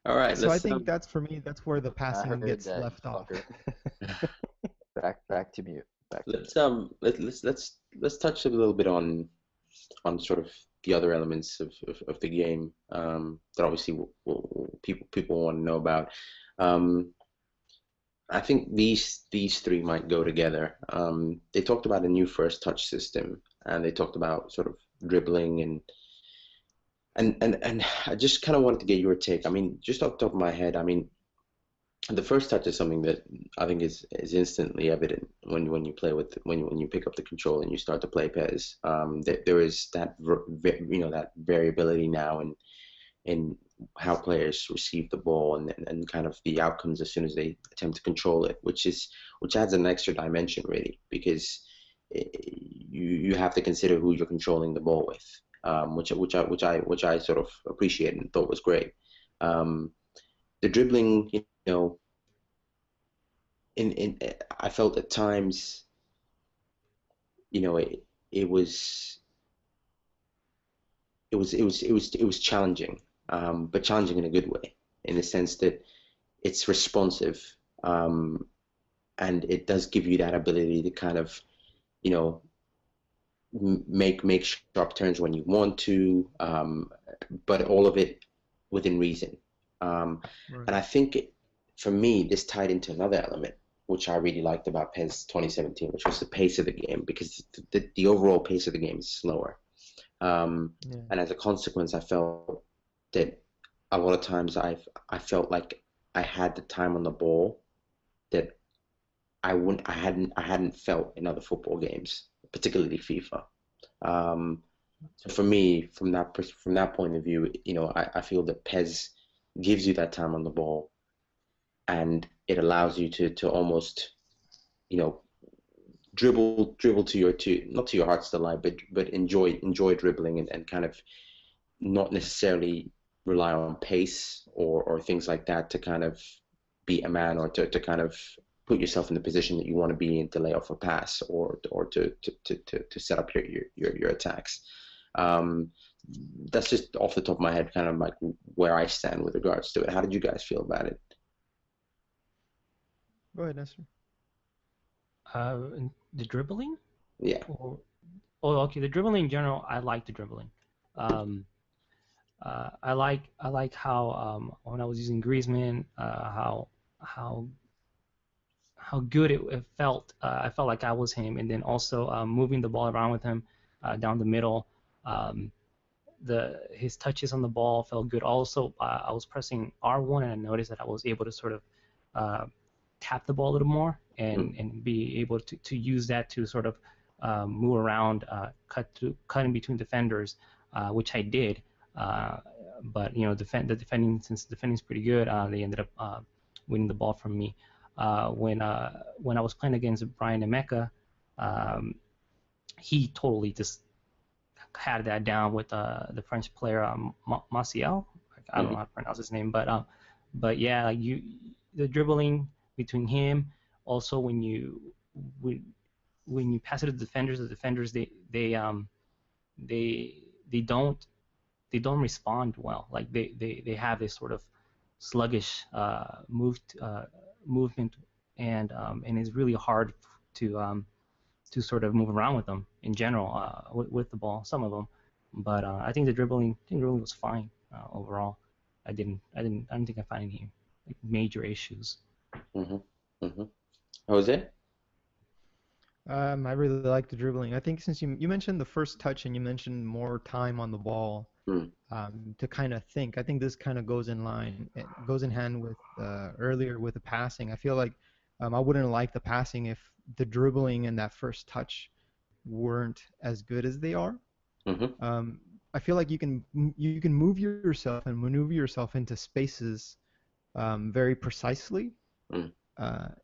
Speaker 2: All right.
Speaker 5: So I think that's for me. That's where the passing gets
Speaker 3: that,
Speaker 5: left off.
Speaker 3: Back to mute.
Speaker 2: Let's touch a little bit on sort of the other elements of the game that obviously people want to know about. I think these three might go together. They talked about a new first touch system, and they talked about sort of dribbling and I just kind of wanted to get your take. I mean, just off the top of my head, I mean, the first touch is something that I think is instantly evident when you play when you pick up the control and you start to play PES. There is that that variability now in how players receive the ball and kind of the outcomes as soon as they attempt to control it, which adds an extra dimension really, because you have to consider who you're controlling the ball with, which I sort of appreciated and thought was great. The dribbling, I felt at times you know, it was challenging, but challenging in a good way, in the sense that it's responsive, and it does give you that ability to kind of, you know, make sharp turns when you want to, but all of it within reason.
Speaker 5: Right.
Speaker 2: And I think for me, this tied into another element which I really liked about PES 2017, which was the pace of the game, because the overall pace of the game is slower.
Speaker 5: Yeah.
Speaker 2: And as a consequence, I felt that a lot of times I felt like I had the time on the ball that I hadn't felt in other football games, particularly FIFA. So for me, from that point of view, you know, I feel that PES gives you that time on the ball, and it allows you to almost, you know, dribble to not to your heart's delight, but enjoy dribbling, and kind of not necessarily rely on pace or things like that to kind of beat a man, or to kind of put yourself in the position that you want to be in to lay off a pass, or to set up your attacks. That's just off the top of my head, kind of like where I stand with regards to it. How did you guys feel about it?
Speaker 5: Go ahead, Nestor.
Speaker 6: The dribbling?
Speaker 2: Yeah.
Speaker 6: Oh, okay. The dribbling in general, I like the dribbling. I like how when I was using Griezmann, how good it felt. I felt like I was him, and then also moving the ball around with him down the middle. His touches on the ball felt good. Also, I was pressing R1, and I noticed that I was able to sort of tap the ball a little more, and be able to use that to sort of move around, cut in between defenders, which I did. But you know, since defending's pretty good, they ended up winning the ball from me. When I was playing against Bryan and Mecca, he totally just had that down with the French player Maciel. I don't know how to pronounce his name, but yeah, like the dribbling between him. Also, when you pass it to the defenders they don't respond well. Like they have this sort of sluggish movement, and it's really hard to sort of move around with them in general, with the ball. Some of them, but I think the dribbling was fine overall. I don't think I found any like major issues.
Speaker 2: Jose?
Speaker 5: I really like the dribbling. I think since you mentioned the first touch and you mentioned more time on the ball, to kind of think, I think this kind of goes in line. It goes in hand with earlier with the passing. I feel like I wouldn't like the passing if the dribbling and that first touch weren't as good as they are. I feel like you can move yourself and maneuver yourself into spaces very precisely,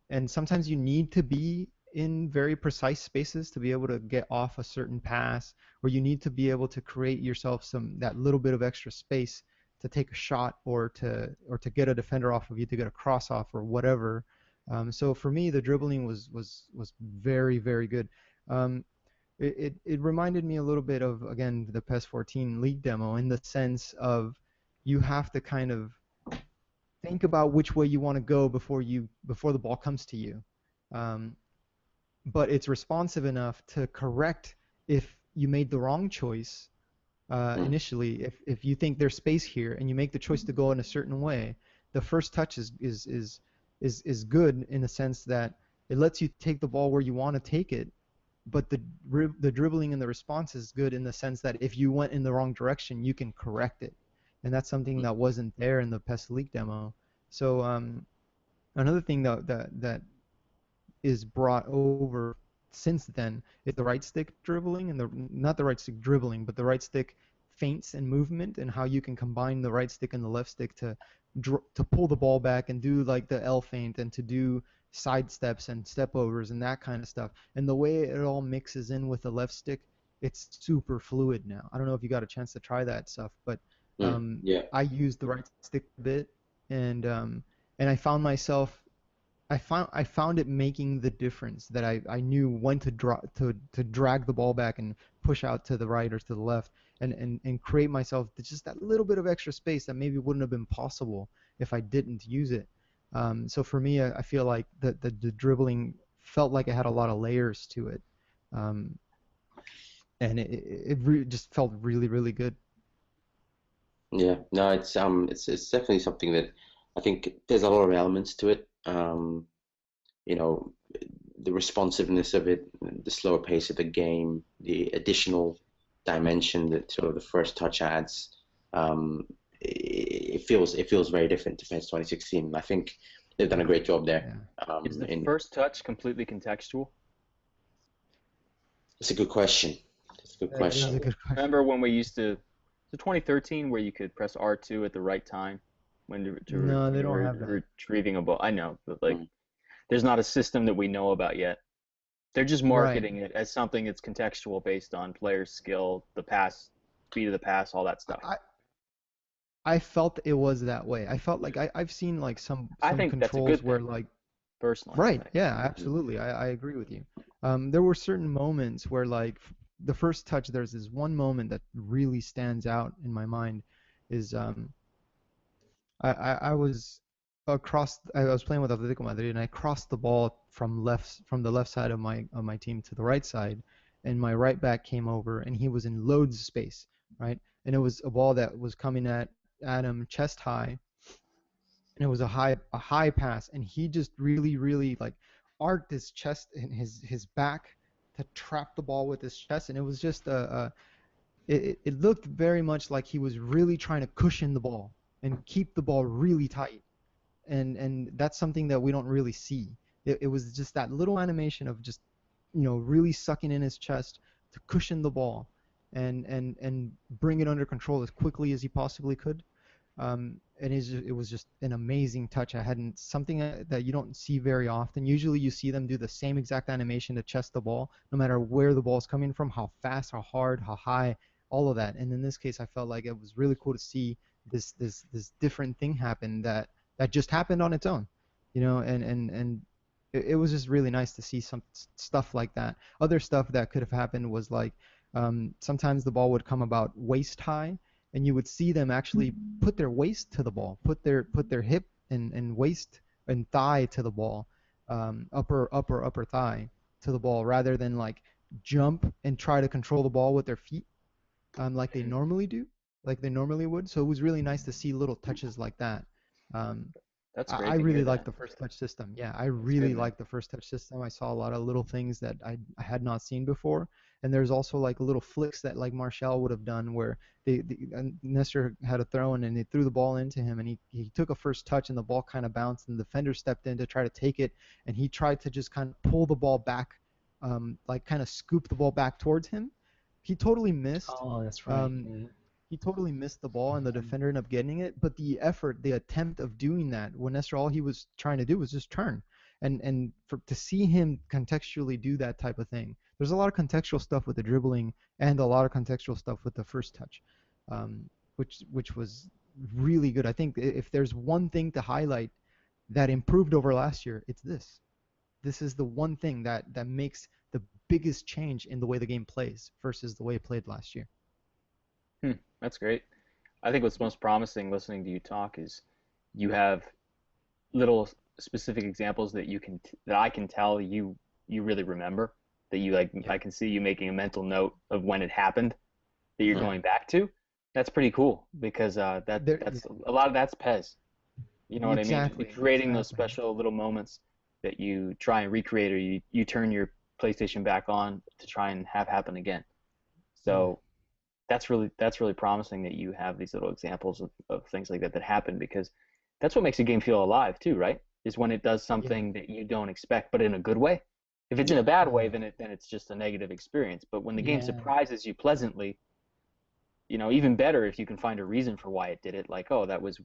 Speaker 5: and sometimes you need to be in very precise spaces to be able to get off a certain pass, or you need to be able to create yourself that little bit of extra space to take a shot, or to get a defender off of you, to get a cross off, or whatever. So for me, the dribbling was very, very good. It reminded me a little bit of, again, the PES 14 league demo, in the sense of you have to kind of think about which way you want to go before the ball comes to you. But it's responsive enough to correct if you made the wrong choice initially. If you think there's space here and you make the choice to go in a certain way, the first touch is good in the sense that it lets you take the ball where you want to take it, but the dribbling and the response is good in the sense that if you went in the wrong direction, you can correct it, and that's something that wasn't there in the PES League demo. So another thing that is brought over since then is the right stick dribbling, and not the right stick dribbling, but the right stick feints and movement, and how you can combine the right stick and the left stick to pull the ball back and do like the L feint, and to do side steps and step overs and that kind of stuff. And the way it all mixes in with the left stick, it's super fluid now. I don't know if you got a chance to try that stuff, but I used the right stick a bit, and I found myself I found it making the difference, that I knew when to drag the ball back and push out to the right or to the left, and create myself just that little bit of extra space that maybe wouldn't have been possible if I didn't use it. So for me, I feel like the dribbling felt like it had a lot of layers to it, and it just felt really, really good.
Speaker 2: Yeah, no, it's definitely something that I think there's a lot of elements to it. You know, the responsiveness of it, the slower pace of the game, the additional dimension that sort of the first touch adds. It feels very different to PES 2016. I think they've done a great job there.
Speaker 4: Is the first touch completely contextual?
Speaker 2: It's a good question. It's a good question.
Speaker 5: That is a good question.
Speaker 4: Remember when we used to, 2013, where you could press R2 at the right time when
Speaker 5: No, they don't have that.
Speaker 4: retrieving a ball? I know, but like, there's not a system that we know about yet. They're just marketing it as something that's contextual based on players' skill, the pass, speed of the pass, all that stuff.
Speaker 5: I felt it was that way. I felt like I've seen like some
Speaker 4: I think
Speaker 5: controls
Speaker 4: that's a good
Speaker 5: where
Speaker 4: thing,
Speaker 5: like
Speaker 4: personally.
Speaker 5: right, yeah, absolutely. I agree with you. There were certain moments where like the first touch, there's this one moment that really stands out in my mind is I was I was playing with Atletico Madrid, and I crossed the ball from the left side of my team to the right side, and my right back came over, and he was in loads of space, right? And it was a ball that was coming at him chest high, and it was a high pass, and he just really like arced his chest and his back to trap the ball with his chest, and it was just it looked very much like he was really trying to cushion the ball and keep the ball really tight, and that's something that we don't really see. It was just that little animation of just really sucking in his chest to cushion the ball and bring it under control as quickly as he possibly could. And it was just an amazing touch. Something that you don't see very often. Usually you see them do the same exact animation to chest the ball, no matter where the ball's coming from, how fast, how hard, how high, all of that. And in this case, I felt like it was really cool to see this different thing happen that just happened on its own, and it was just really nice to see some stuff like that. Other stuff that could have happened was like sometimes the ball would come about waist high, and you would see them actually put their waist to the ball, put their hip and waist and thigh to the ball, upper thigh to the ball, rather than like jump and try to control the ball with their feet, like they normally do, like they normally would. So it was really nice to see little touches like that.
Speaker 4: That's great.
Speaker 5: I really like the first touch system. Yeah, I really like the first touch system. I saw a lot of little things that I had not seen before. And there's also like little flicks that like Martial would have done, where Nestor had a throw in and they threw the ball into him, and he took a first touch and the ball kind of bounced, and the defender stepped in to try to take it, and he tried to just kind of pull the ball back, like kind of scoop the ball back towards him. He totally missed.
Speaker 6: Oh, that's right.
Speaker 5: He totally missed the ball, and the defender ended up getting it. But the attempt of doing that, when Nestor, all he was trying to do was just turn, and to see him contextually do that type of thing. There's a lot of contextual stuff with the dribbling and a lot of contextual stuff with the first touch, which was really good. I think if there's one thing to highlight that improved over last year, it's this. This is the one thing that makes the biggest change in the way the game plays versus the way it played last year.
Speaker 4: That's great. I think what's most promising listening to you talk is you have little specific examples that I can tell you really remember, that you like. I can see you making a mental note of when it happened that you're going back to. That's pretty cool, because that's a lot of that's PES. You know what I mean? Creating those special little moments that you try and recreate, or you turn your PlayStation back on to try and have happen again. So that's really promising that you have these little examples of things like that happen, because that's what makes a game feel alive too, right? Is when it does something that you don't expect, but in a good way. If it's in a bad way, then it's just a negative experience. But when the game surprises you pleasantly, even better if you can find a reason for why it did it. Like, oh, that was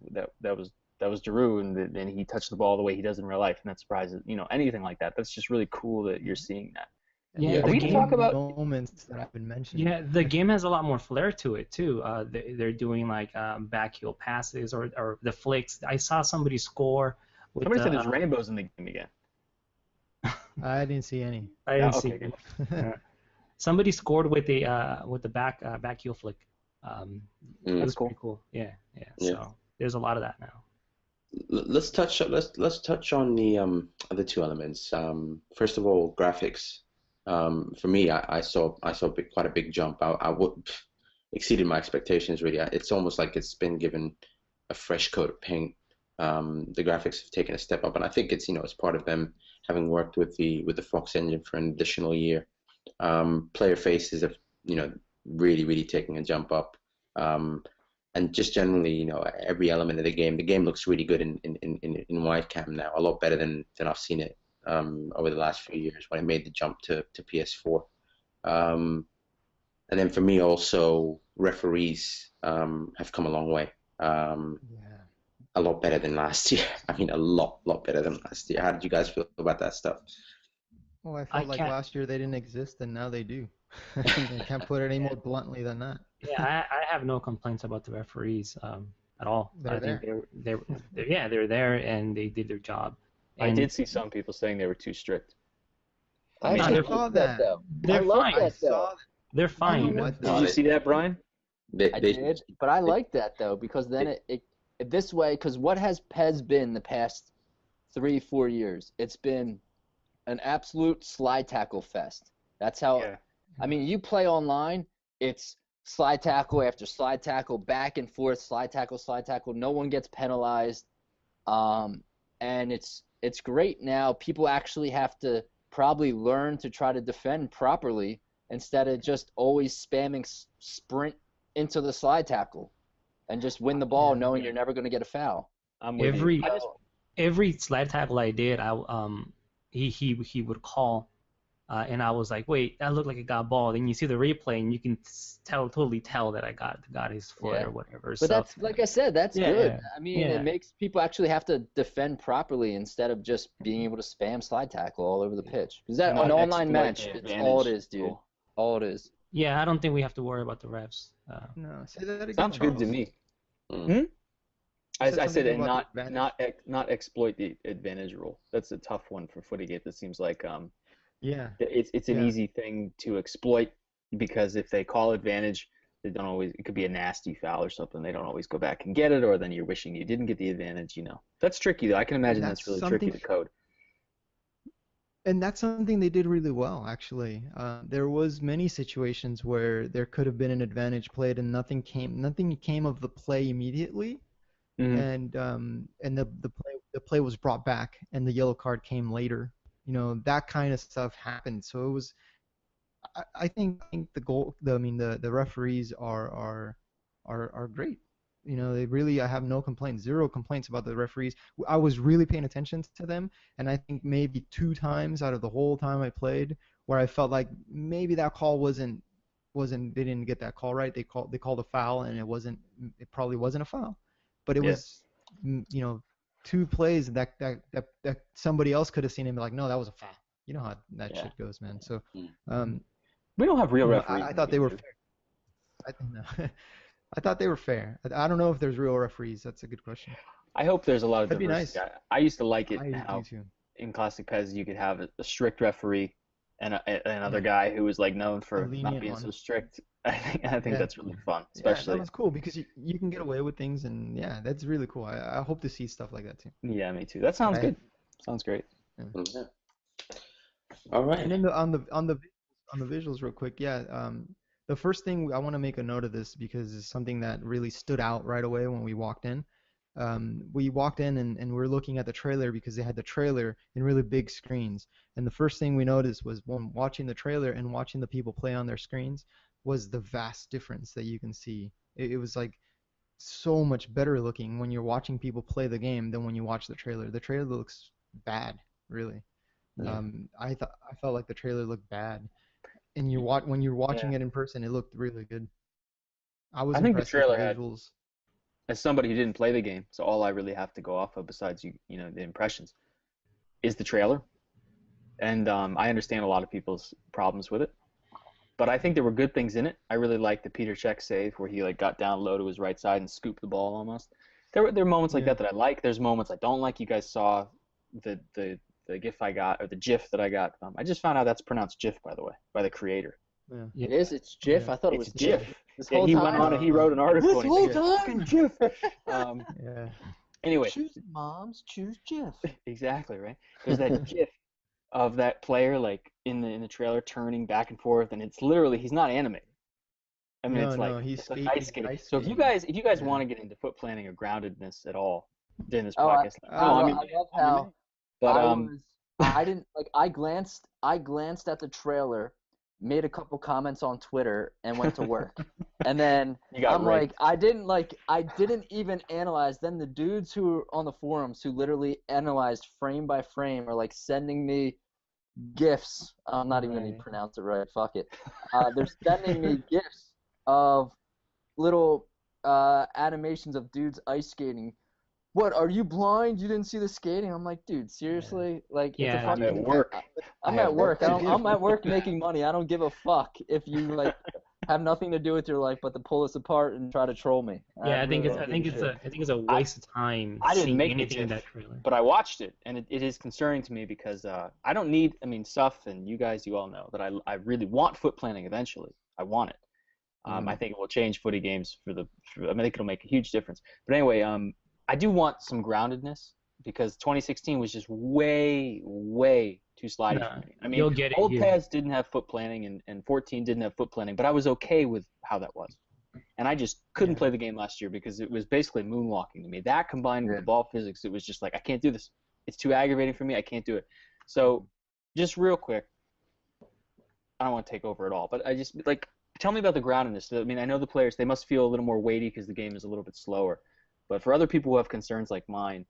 Speaker 4: Giroud, and then he touched the ball the way he does in real life, and that surprises, anything like that. That's just really cool that you're seeing that.
Speaker 6: Yeah,
Speaker 4: we can talk about
Speaker 5: moments that I've been mentioning.
Speaker 6: Yeah, the game has a lot more flair to it too. They're doing like backheel passes or the flicks. I saw somebody score.
Speaker 4: Somebody said there's rainbows in the game again.
Speaker 5: I didn't see any.
Speaker 6: I didn't see
Speaker 4: okay,
Speaker 6: it.
Speaker 4: good.
Speaker 6: Yeah. Somebody scored with the back heel flick. It was
Speaker 4: cool.
Speaker 6: pretty cool. Yeah.
Speaker 2: Yeah.
Speaker 6: So there's a lot of that now.
Speaker 2: Let's touch on the other two elements. First of all, graphics. For me, I saw quite a big jump. I exceeded my expectations really. It's almost like it's been given a fresh coat of paint. The graphics have taken a step up, and I think it's it's part of them having worked with the Fox engine for an additional year. Player faces have really taking a jump up. And just generally, every element of the game looks really good in wide cam now, a lot better than I've seen it over the last few years when I made the jump to PS4. And then for me also, referees have come a long way. A lot better than last year. I mean, a lot better than last year. How did you guys feel about that stuff?
Speaker 5: Well, I felt like last year they didn't exist, and now they do. I can't put it any more bluntly than that.
Speaker 6: Yeah, I have no complaints about the referees at all. I think they're there and they did their job. And
Speaker 4: I did see some people saying they were too strict.
Speaker 3: I saw that though.
Speaker 6: They're fine. They're fine.
Speaker 4: Did you see that, Bryan?
Speaker 3: I did, but I like that though because then it this way, because what has PES been the past 3-4 years? It's been an absolute slide tackle fest. That's how.
Speaker 4: Yeah.
Speaker 3: I mean, you play online, it's slide tackle after slide tackle, back and forth, slide tackle. No one gets penalized, and it's great now. People actually have to probably learn to try to defend properly instead of just always spamming sprint into the slide tackle and just win the ball knowing you're never going to get a foul.
Speaker 4: I'm with you.
Speaker 6: Every slide tackle I did, he would call. And I was like, wait, that looked like it got ball. Then you see the replay, and you can totally tell that I got his foot or whatever.
Speaker 3: But that's, like I said, that's good.
Speaker 6: Yeah.
Speaker 3: I mean, it makes people actually have to defend properly instead of just being able to spam slide tackle all over the pitch. Because that an online match, it's all it is, dude. All it is.
Speaker 6: Yeah, I don't think we have to worry about the refs.
Speaker 5: No, say that again.
Speaker 4: Sounds good to me. I said, and not exploit the advantage rule. That's a tough one for Footygate. That seems like it's an easy thing to exploit because if they call advantage, they don't always. It could be a nasty foul or something. They don't always go back and get it, or then you're wishing you didn't get the advantage. That's tricky though. I can imagine that's really tricky to code.
Speaker 5: And that's something they did really well, actually. There was many situations where there could have been an advantage played and nothing came of the play immediately, and the play was brought back and the yellow card came later. That kind of stuff happened. So it was. I think the referees are great. They really, I have no complaints, zero complaints about the referees. I was really paying attention to them, and I think maybe 2 times out of the whole time I played where I felt like maybe that call wasn't they didn't get that call right. They called a foul, and it probably wasn't a foul, but it was 2 plays that somebody else could have seen and be like, no, that was a foul. You know how that shit goes, man. So
Speaker 4: we don't have real referees.
Speaker 5: I thought they were fair. I thought they were fair. I don't know if there's real referees. That's a good question.
Speaker 4: I hope there's a lot of
Speaker 5: That'd
Speaker 4: diversity.
Speaker 5: be nice.
Speaker 4: I used to like it
Speaker 5: I
Speaker 4: how
Speaker 5: do too.
Speaker 4: in Classic PES you could have a strict referee and another guy who was like known for not being so strict. I think that's really fun, especially.
Speaker 5: Yeah, that was cool because you can get away with things, and that's really cool. I hope to see stuff like that too.
Speaker 4: Yeah, me too. That sounds good. Sounds great.
Speaker 2: Yeah. All right.
Speaker 5: And then on the visuals, real quick, the first thing I want to make a note of this because it's something that really stood out right away when we walked in. We walked in and we're looking at the trailer because they had the trailer in really big screens. And the first thing we noticed was when watching the trailer and watching the people play on their screens was the vast difference that you can see. It was like so much better looking when you're watching people play the game than when you watch the trailer. The trailer looks bad, really.
Speaker 2: Yeah.
Speaker 5: I felt like the trailer looked bad. And when you're watching it in person, it looked really good. I think the trailer
Speaker 4: had, as somebody who didn't play the game, so all I really have to go off of besides the impressions, is the trailer. And I understand a lot of people's problems with it, but I think there were good things in it. I really liked the Peter Cech save where he got down low to his right side and scooped the ball almost. There are moments like that I like. There's moments I don't like. You guys saw the the GIF I got, or the GIF that I got. I just found out that's pronounced GIF, by the way, by the creator.
Speaker 5: Yeah.
Speaker 3: It is. It's GIF.
Speaker 5: Yeah.
Speaker 3: I thought it
Speaker 4: It's
Speaker 3: was
Speaker 4: GIF.
Speaker 3: This
Speaker 4: Yeah,
Speaker 3: whole
Speaker 4: he
Speaker 3: time.
Speaker 4: went on and he wrote an article.
Speaker 3: This
Speaker 4: and
Speaker 3: whole
Speaker 4: he said,
Speaker 3: time.
Speaker 4: "Fucking GIF."
Speaker 5: Yeah.
Speaker 4: Anyway,
Speaker 3: Choose moms. Choose GIF.
Speaker 4: exactly right. There's that GIF of that player like in the trailer turning back and forth, and it's literally he's not animated. I mean,
Speaker 5: No,
Speaker 4: it's
Speaker 5: no,
Speaker 4: like
Speaker 5: he's
Speaker 4: it's like
Speaker 5: skating,
Speaker 4: ice skating.
Speaker 5: ice
Speaker 4: So if
Speaker 5: skating.
Speaker 4: you guys
Speaker 5: Yeah.
Speaker 4: want to get into foot planning or groundedness at all during this
Speaker 3: Oh,
Speaker 4: podcast,
Speaker 5: I
Speaker 3: love how
Speaker 4: but
Speaker 3: I didn't like. I glanced at the trailer, made a couple comments on Twitter, and went to work. And then
Speaker 4: You got
Speaker 3: I'm
Speaker 4: raped.
Speaker 3: like, I didn't even analyze. Then the dudes who were on the forums who literally analyzed frame by frame are like sending me GIFs. I'm not even going
Speaker 5: Right.
Speaker 3: to pronounce it right. Fuck it. They're sending me GIFs of little animations of dudes ice skating. What, are you blind? You didn't see the skating? I'm like, dude, seriously? Like, it's a
Speaker 6: Yeah,
Speaker 3: fucking.
Speaker 4: I'm at work.
Speaker 3: I'm
Speaker 4: I
Speaker 3: at
Speaker 4: have
Speaker 3: work.
Speaker 4: work to do.
Speaker 3: I'm at work making money. I don't give a fuck if you like have nothing to do with your life but to pull us apart and try to troll me.
Speaker 6: Yeah, I think
Speaker 3: really
Speaker 6: it's
Speaker 3: don't give a shit.
Speaker 6: I think it's a waste of time
Speaker 4: I didn't
Speaker 6: seeing
Speaker 4: make the
Speaker 6: anything in
Speaker 4: GIF,
Speaker 6: that trailer.
Speaker 4: but I watched it, and it is concerning to me because I don't need. I mean, Suff and you guys, you all know that I really want foot planning eventually. I want it. I think it will change footy games I think it'll make a huge difference. But anyway, I do want some groundedness because 2016 was just way too slidey
Speaker 6: Nah,
Speaker 4: for me. I mean,
Speaker 6: you'll get it
Speaker 4: old
Speaker 6: here.
Speaker 4: PES didn't have foot planning and 14 didn't have foot planning, but I was okay with how that was. And I just couldn't
Speaker 5: Yeah.
Speaker 4: play the game last year because it was basically moonwalking to me. That combined with the ball physics, it was just like, I can't do this. It's too aggravating for me. I can't do it. So just real quick, I don't want to take over at all, but I just, like, tell me about the groundedness. I mean, I know the players, they must feel a little more weighty because the game is a little bit slower. But for other people who have concerns like mine,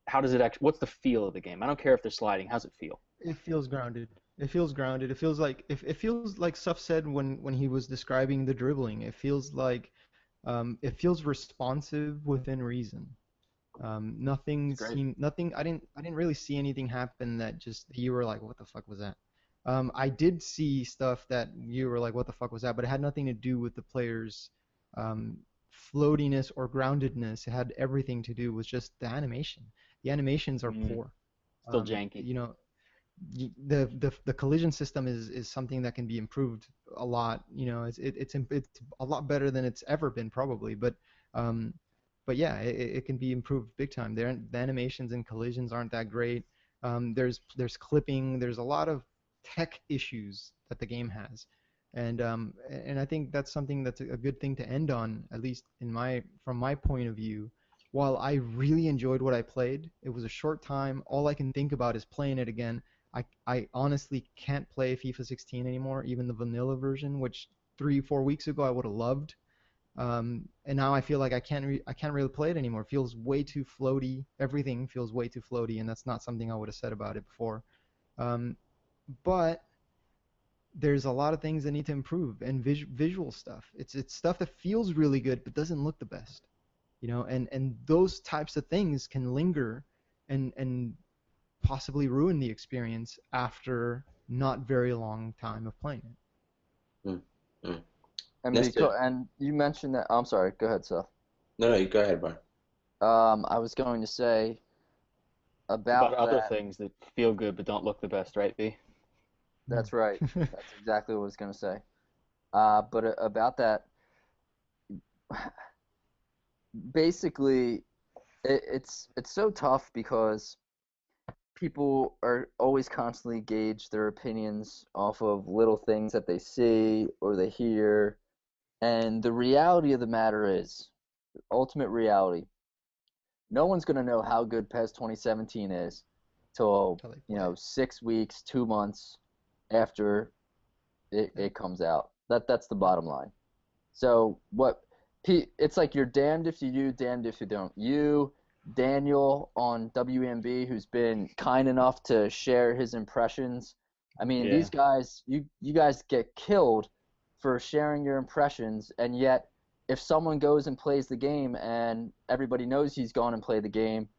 Speaker 4: how does it actually, what's the feel of the game? I don't care if they're sliding. How's it feel?
Speaker 5: It feels grounded. It feels grounded. It feels like Suff said when he was describing the dribbling. It feels like it feels responsive within reason. Nothing
Speaker 4: Great.
Speaker 5: seemed nothing. I didn't really see anything happen that just you were like, what the fuck was that? I did see stuff that you were like, what the fuck was that? But it had nothing to do with the players' floatiness or groundedness. It had everything to do with just the animation. The animations are poor.
Speaker 4: Still janky.
Speaker 5: You know, the collision system is something that can be improved a lot. You know, it's a lot better than it's ever been probably. But yeah, it can be improved big time. The animations and collisions aren't that great. There's clipping. There's a lot of tech issues that the game has. And I think that's something that's a good thing to end on, at least from my point of view. While I really enjoyed what I played, it was a short time. All I can think about is playing it again. I honestly can't play FIFA 16 anymore, even the vanilla version, which 3-4 weeks ago I would have loved. And now I feel like I can't really play it anymore. It feels way too floaty. Everything feels way too floaty, and that's not something I would have said about it before. But there's a lot of things that need to improve, and visual stuff. It's stuff that feels really good but doesn't look the best, you know. And those types of things can linger, and possibly ruin the experience after not very long time of playing it.
Speaker 3: And
Speaker 2: Nestor.
Speaker 3: and you mentioned that. I'm sorry. Go ahead, Seth.
Speaker 2: No, you go ahead, Brian.
Speaker 3: I was going to say about
Speaker 4: other
Speaker 3: that.
Speaker 4: things that feel good but don't look the best, right, B?
Speaker 3: That's right. That's exactly what I was going to say. But about that, basically, it's so tough because people are always constantly gauge their opinions off of little things that they see or they hear. And the reality of the matter is, ultimate reality, no one's going to know how good PES 2017 is till, 6 weeks, 2 months after it comes out. That's the bottom line. So it's like you're damned if you do, damned if you don't. You, Daniel on WMB, who's been kind enough to share his impressions. I mean, these guys, you guys get killed for sharing your impressions, and yet if someone goes and plays the game and everybody knows he's gone and played the game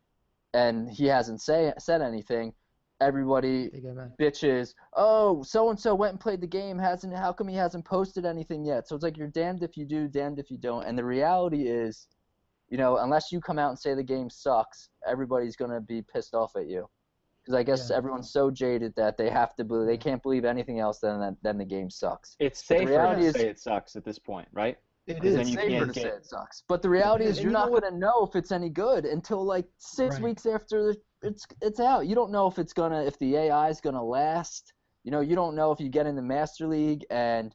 Speaker 3: and he hasn't said anything, everybody bitches, oh, so-and-so went and played the game, how come he hasn't posted anything yet? So it's like you're damned if you do, damned if you don't. And the reality is, you know, unless you come out and say the game sucks, everybody's going to be pissed off at you. because I guess
Speaker 5: Yeah.
Speaker 3: everyone's so jaded that they have to believe, they can't believe anything else than the game sucks.
Speaker 4: It's
Speaker 3: But the
Speaker 4: safer
Speaker 3: reality
Speaker 4: to
Speaker 3: is,
Speaker 4: say it sucks at this point, right?
Speaker 5: It
Speaker 4: Because then
Speaker 5: is.
Speaker 4: you
Speaker 3: it's safer
Speaker 4: can't
Speaker 3: to say
Speaker 4: get.
Speaker 3: it sucks. But the reality is,
Speaker 5: And
Speaker 3: you're
Speaker 5: you know
Speaker 3: not
Speaker 5: what?
Speaker 3: going to know if it's any good until like 6
Speaker 5: Right.
Speaker 3: weeks after it's out. You don't know if if the AI is gonna last. You know, you don't know if you get in the Master League and,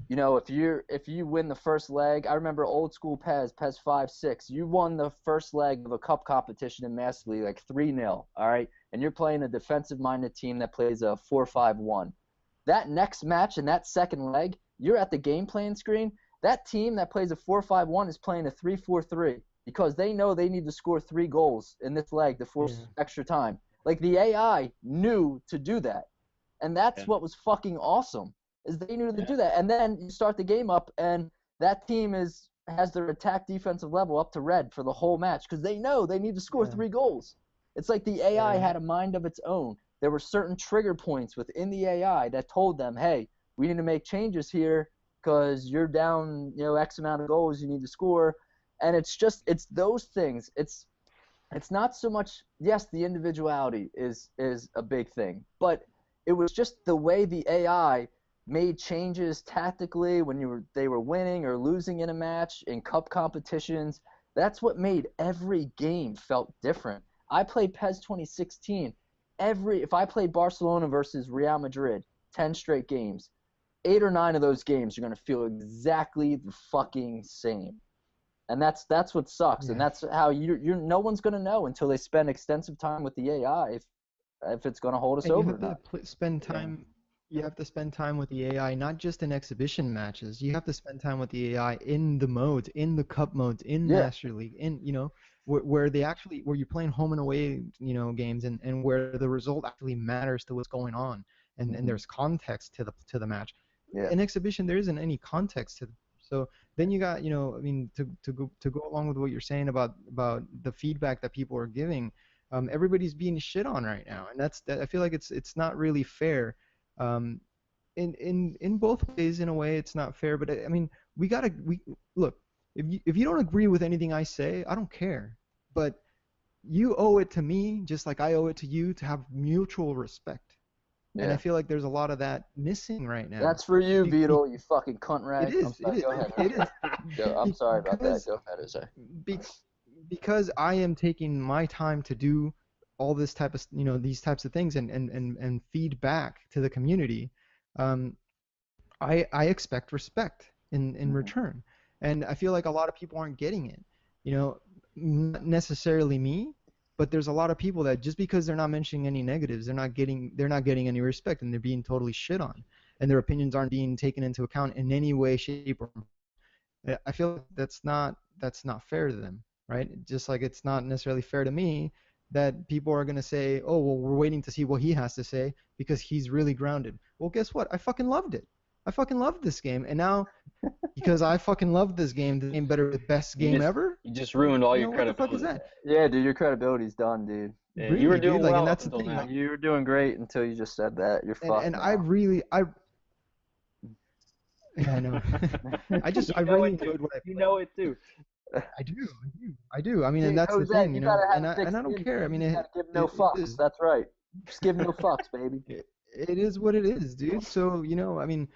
Speaker 3: you know, if you win the first leg. I remember old school PES 5, 6. You won the first leg of a cup competition in Master League like 3-0. All right, and you're playing a defensive-minded team that plays a 4-5-1. That next match and that second leg, you're at the game playing screen. That team that plays a 4-5-1 is playing a 3-4-3 because they know they need to score 3 goals in this leg to force extra time. Like, the AI knew to do that, and that's what was fucking awesome. Is they knew to do that, and then you start the game up, and that team has their attack defensive level up to red for the whole match because they know they need to score 3 goals. It's like the AI had a mind of its own. There were certain trigger points within the AI that told them, hey, we need to make changes here because you're down, you know, X amount of goals you need to score. And it's those things. It's not so much, yes, the individuality is a big thing, but it was just the way the AI made changes tactically when they were winning or losing in a match in cup competitions. That's what made every game felt different. I played PES 2016. If I played Barcelona versus Real Madrid, 10 straight games, 8 or 9 of those games are going to feel exactly the fucking same. And that's what sucks. And that's how no one's going to know until they spend extensive time with the AI if it's going to hold us over.
Speaker 5: You have to spend time. You have to spend time with the AI, not just in exhibition matches. You have to spend time with the AI in the modes, in the cup modes, in Master League, in, you know, where you're playing home and away, you know, games, and where the result actually matters to what's going on, and there's context to the match.
Speaker 3: Yeah.
Speaker 5: In exhibition, there isn't any context to. So then you got, you know, I mean, to go along with what you're saying about the feedback that people are giving, everybody's being shit on right now, and I feel like it's not really fair. In both ways, in a way, it's not fair. But I mean, we look. If you don't agree with anything I say, I don't care. But you owe it to me, just like I owe it to you, to have mutual respect.
Speaker 3: Yeah.
Speaker 5: And I feel like there's a lot of that missing right now.
Speaker 3: That's for you, Beetle, you fucking cunt rag.
Speaker 5: It is.
Speaker 3: I'm sorry,
Speaker 5: It is.
Speaker 3: go ahead.
Speaker 5: It is.
Speaker 3: I'm sorry about that.
Speaker 5: Because-
Speaker 3: Go ahead, Jose.
Speaker 5: Because I am taking my time to do all this type of, you know, these types of things and feed back to the community, I expect respect in return. And I feel like a lot of people aren't getting it. You know, not necessarily me, but there's a lot of people that just because they're not mentioning any negatives, they're not getting any respect, and they're being totally shit on, and their opinions aren't being taken into account in any way, shape, or form. I feel like that's not fair to them, right? Just like it's not necessarily fair to me that people are going to say, oh, well, we're waiting to see what he has to say because he's really grounded. Well, guess what? I fucking loved it. I fucking loved this game, and now because I fucking loved this game, the game better, the best game ever.
Speaker 4: You just ruined all your
Speaker 5: What the fuck
Speaker 4: credibility.
Speaker 5: is that?
Speaker 3: Yeah, dude, your credibility's done, dude.
Speaker 4: Yeah,
Speaker 5: Really,
Speaker 4: you were
Speaker 5: dude,
Speaker 4: doing
Speaker 5: like,
Speaker 4: well
Speaker 5: and that's
Speaker 4: until
Speaker 5: the thing,
Speaker 4: now.
Speaker 5: like,
Speaker 3: You were doing great until you just said that. You're fucked.
Speaker 5: and
Speaker 3: now.
Speaker 5: I yeah, I know. I really enjoyed what I played.
Speaker 4: You know it too.
Speaker 5: I do. I mean,
Speaker 3: See,
Speaker 5: and that's
Speaker 3: Jose,
Speaker 5: the thing, you
Speaker 3: you
Speaker 5: know.
Speaker 3: gotta have
Speaker 5: And
Speaker 3: a thick
Speaker 5: I don't
Speaker 3: skin,
Speaker 5: care. I
Speaker 3: dude.
Speaker 5: mean,
Speaker 3: You gotta give no
Speaker 5: it
Speaker 3: fucks.
Speaker 5: is.
Speaker 3: That's right. Just give no fucks, baby.
Speaker 5: It is what it is, dude. So, you know, I mean,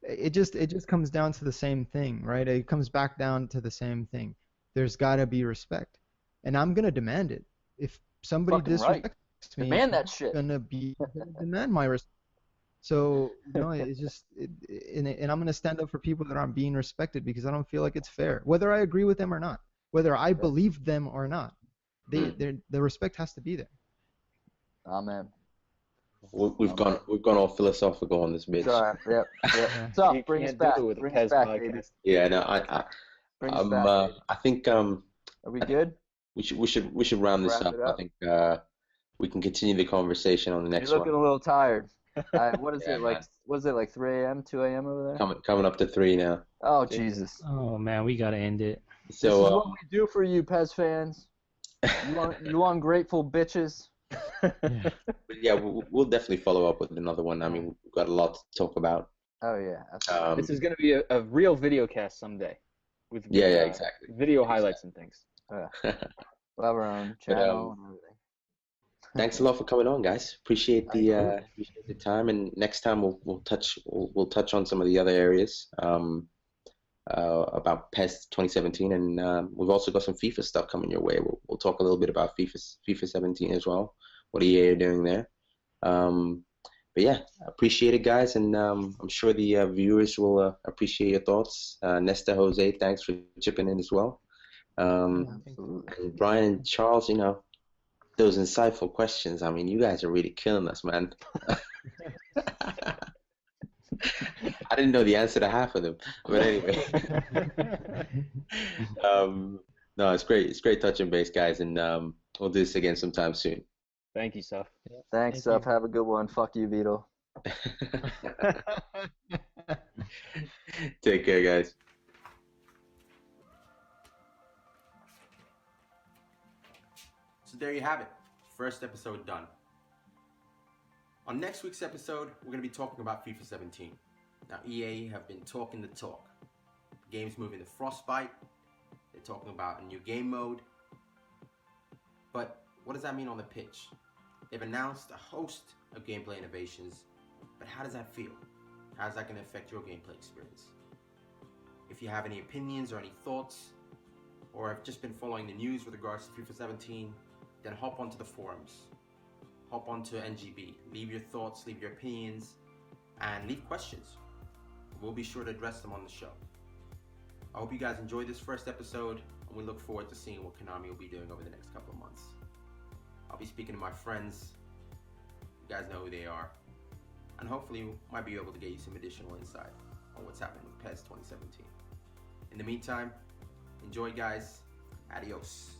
Speaker 5: it just comes down to the same thing, right? It comes back down to the same thing. There's got to be respect, and I'm gonna demand it. If somebody
Speaker 3: Fucking right.
Speaker 5: disrespects me,
Speaker 3: Demand that shit.
Speaker 5: I'm gonna demand my respect. So, you know, it's just, and I'm gonna stand up for people that aren't being respected because I don't feel like it's fair, whether I agree with them or not, whether I believe them or not. The respect has to be there.
Speaker 3: Amen.
Speaker 2: We've gone all philosophical on this bitch.
Speaker 3: Sorry. Yep.
Speaker 5: Yeah.
Speaker 3: So,
Speaker 4: You
Speaker 3: bring us
Speaker 4: can't do
Speaker 3: back.
Speaker 4: it with a
Speaker 3: Bring us
Speaker 4: PES
Speaker 3: back,
Speaker 4: podcast.
Speaker 3: baby.
Speaker 2: Yeah, no,
Speaker 3: Bring us back, baby.
Speaker 2: I think
Speaker 3: Are we good?
Speaker 2: we should round this
Speaker 3: Wrap
Speaker 2: up.
Speaker 3: it up.
Speaker 2: I think we can continue the conversation on the next
Speaker 3: You're looking
Speaker 2: one.
Speaker 3: a little tired. What is
Speaker 2: Yeah,
Speaker 3: it like?
Speaker 2: man.
Speaker 3: What is it like? 3 a.m., 2 a.m. over there?
Speaker 2: Coming up to 3 now.
Speaker 3: Oh Jesus!
Speaker 6: Oh man, we gotta end it.
Speaker 3: This is
Speaker 2: So
Speaker 3: what we do for you, PES fans. You ungrateful bitches.
Speaker 5: Yeah.
Speaker 2: but yeah, we'll definitely follow up with another one. I mean, we've got a lot to talk about.
Speaker 3: Oh yeah. Absolutely.
Speaker 4: This is going to be a real video cast someday. With
Speaker 2: Yeah, exactly.
Speaker 4: Video highlights and things.
Speaker 3: We'll have our own channel and everything.
Speaker 2: thanks a lot for coming on, guys. Appreciate the time, and next time we'll touch on some of the other areas about PES 2017, and we've also got some FIFA stuff coming your way. We'll talk a little bit about FIFA 17 as well. What EA are doing there. But yeah, appreciate it, guys, and I'm sure the viewers will appreciate your thoughts. Nestor, Jose, thanks for chipping in as well. And Bryan and Charles, those insightful questions. I mean, you guys are really killing us, man. I didn't know the answer to half of them, but anyway. No, it's great. It's great touching base, guys, and we'll do this again sometime soon.
Speaker 4: Thank you, Suff.
Speaker 3: Thanks, Suff. Have a good one. Fuck you, Vito.
Speaker 2: Take care, guys.
Speaker 1: So there you have it. First episode done. On next week's episode, we're going to be talking about FIFA 17. Now, EA have been talking the talk. The game's moving to Frostbite. They're talking about a new game mode. But what does that mean on the pitch? They've announced a host of gameplay innovations, but how does that feel? How's that going to affect your gameplay experience? If you have any opinions or any thoughts, or have just been following the news with regards to FIFA 17, then hop onto the forums. Hop onto NGB. Leave your thoughts, leave your opinions, and leave questions. We'll be sure to address them on the show. I hope you guys enjoyed this first episode, and we look forward to seeing what Konami will be doing over the next couple of months. I'll be speaking to my friends. You guys know who they are. And hopefully we might be able to get you some additional insight on what's happening with PES 2017. In the meantime, enjoy, guys. Adios.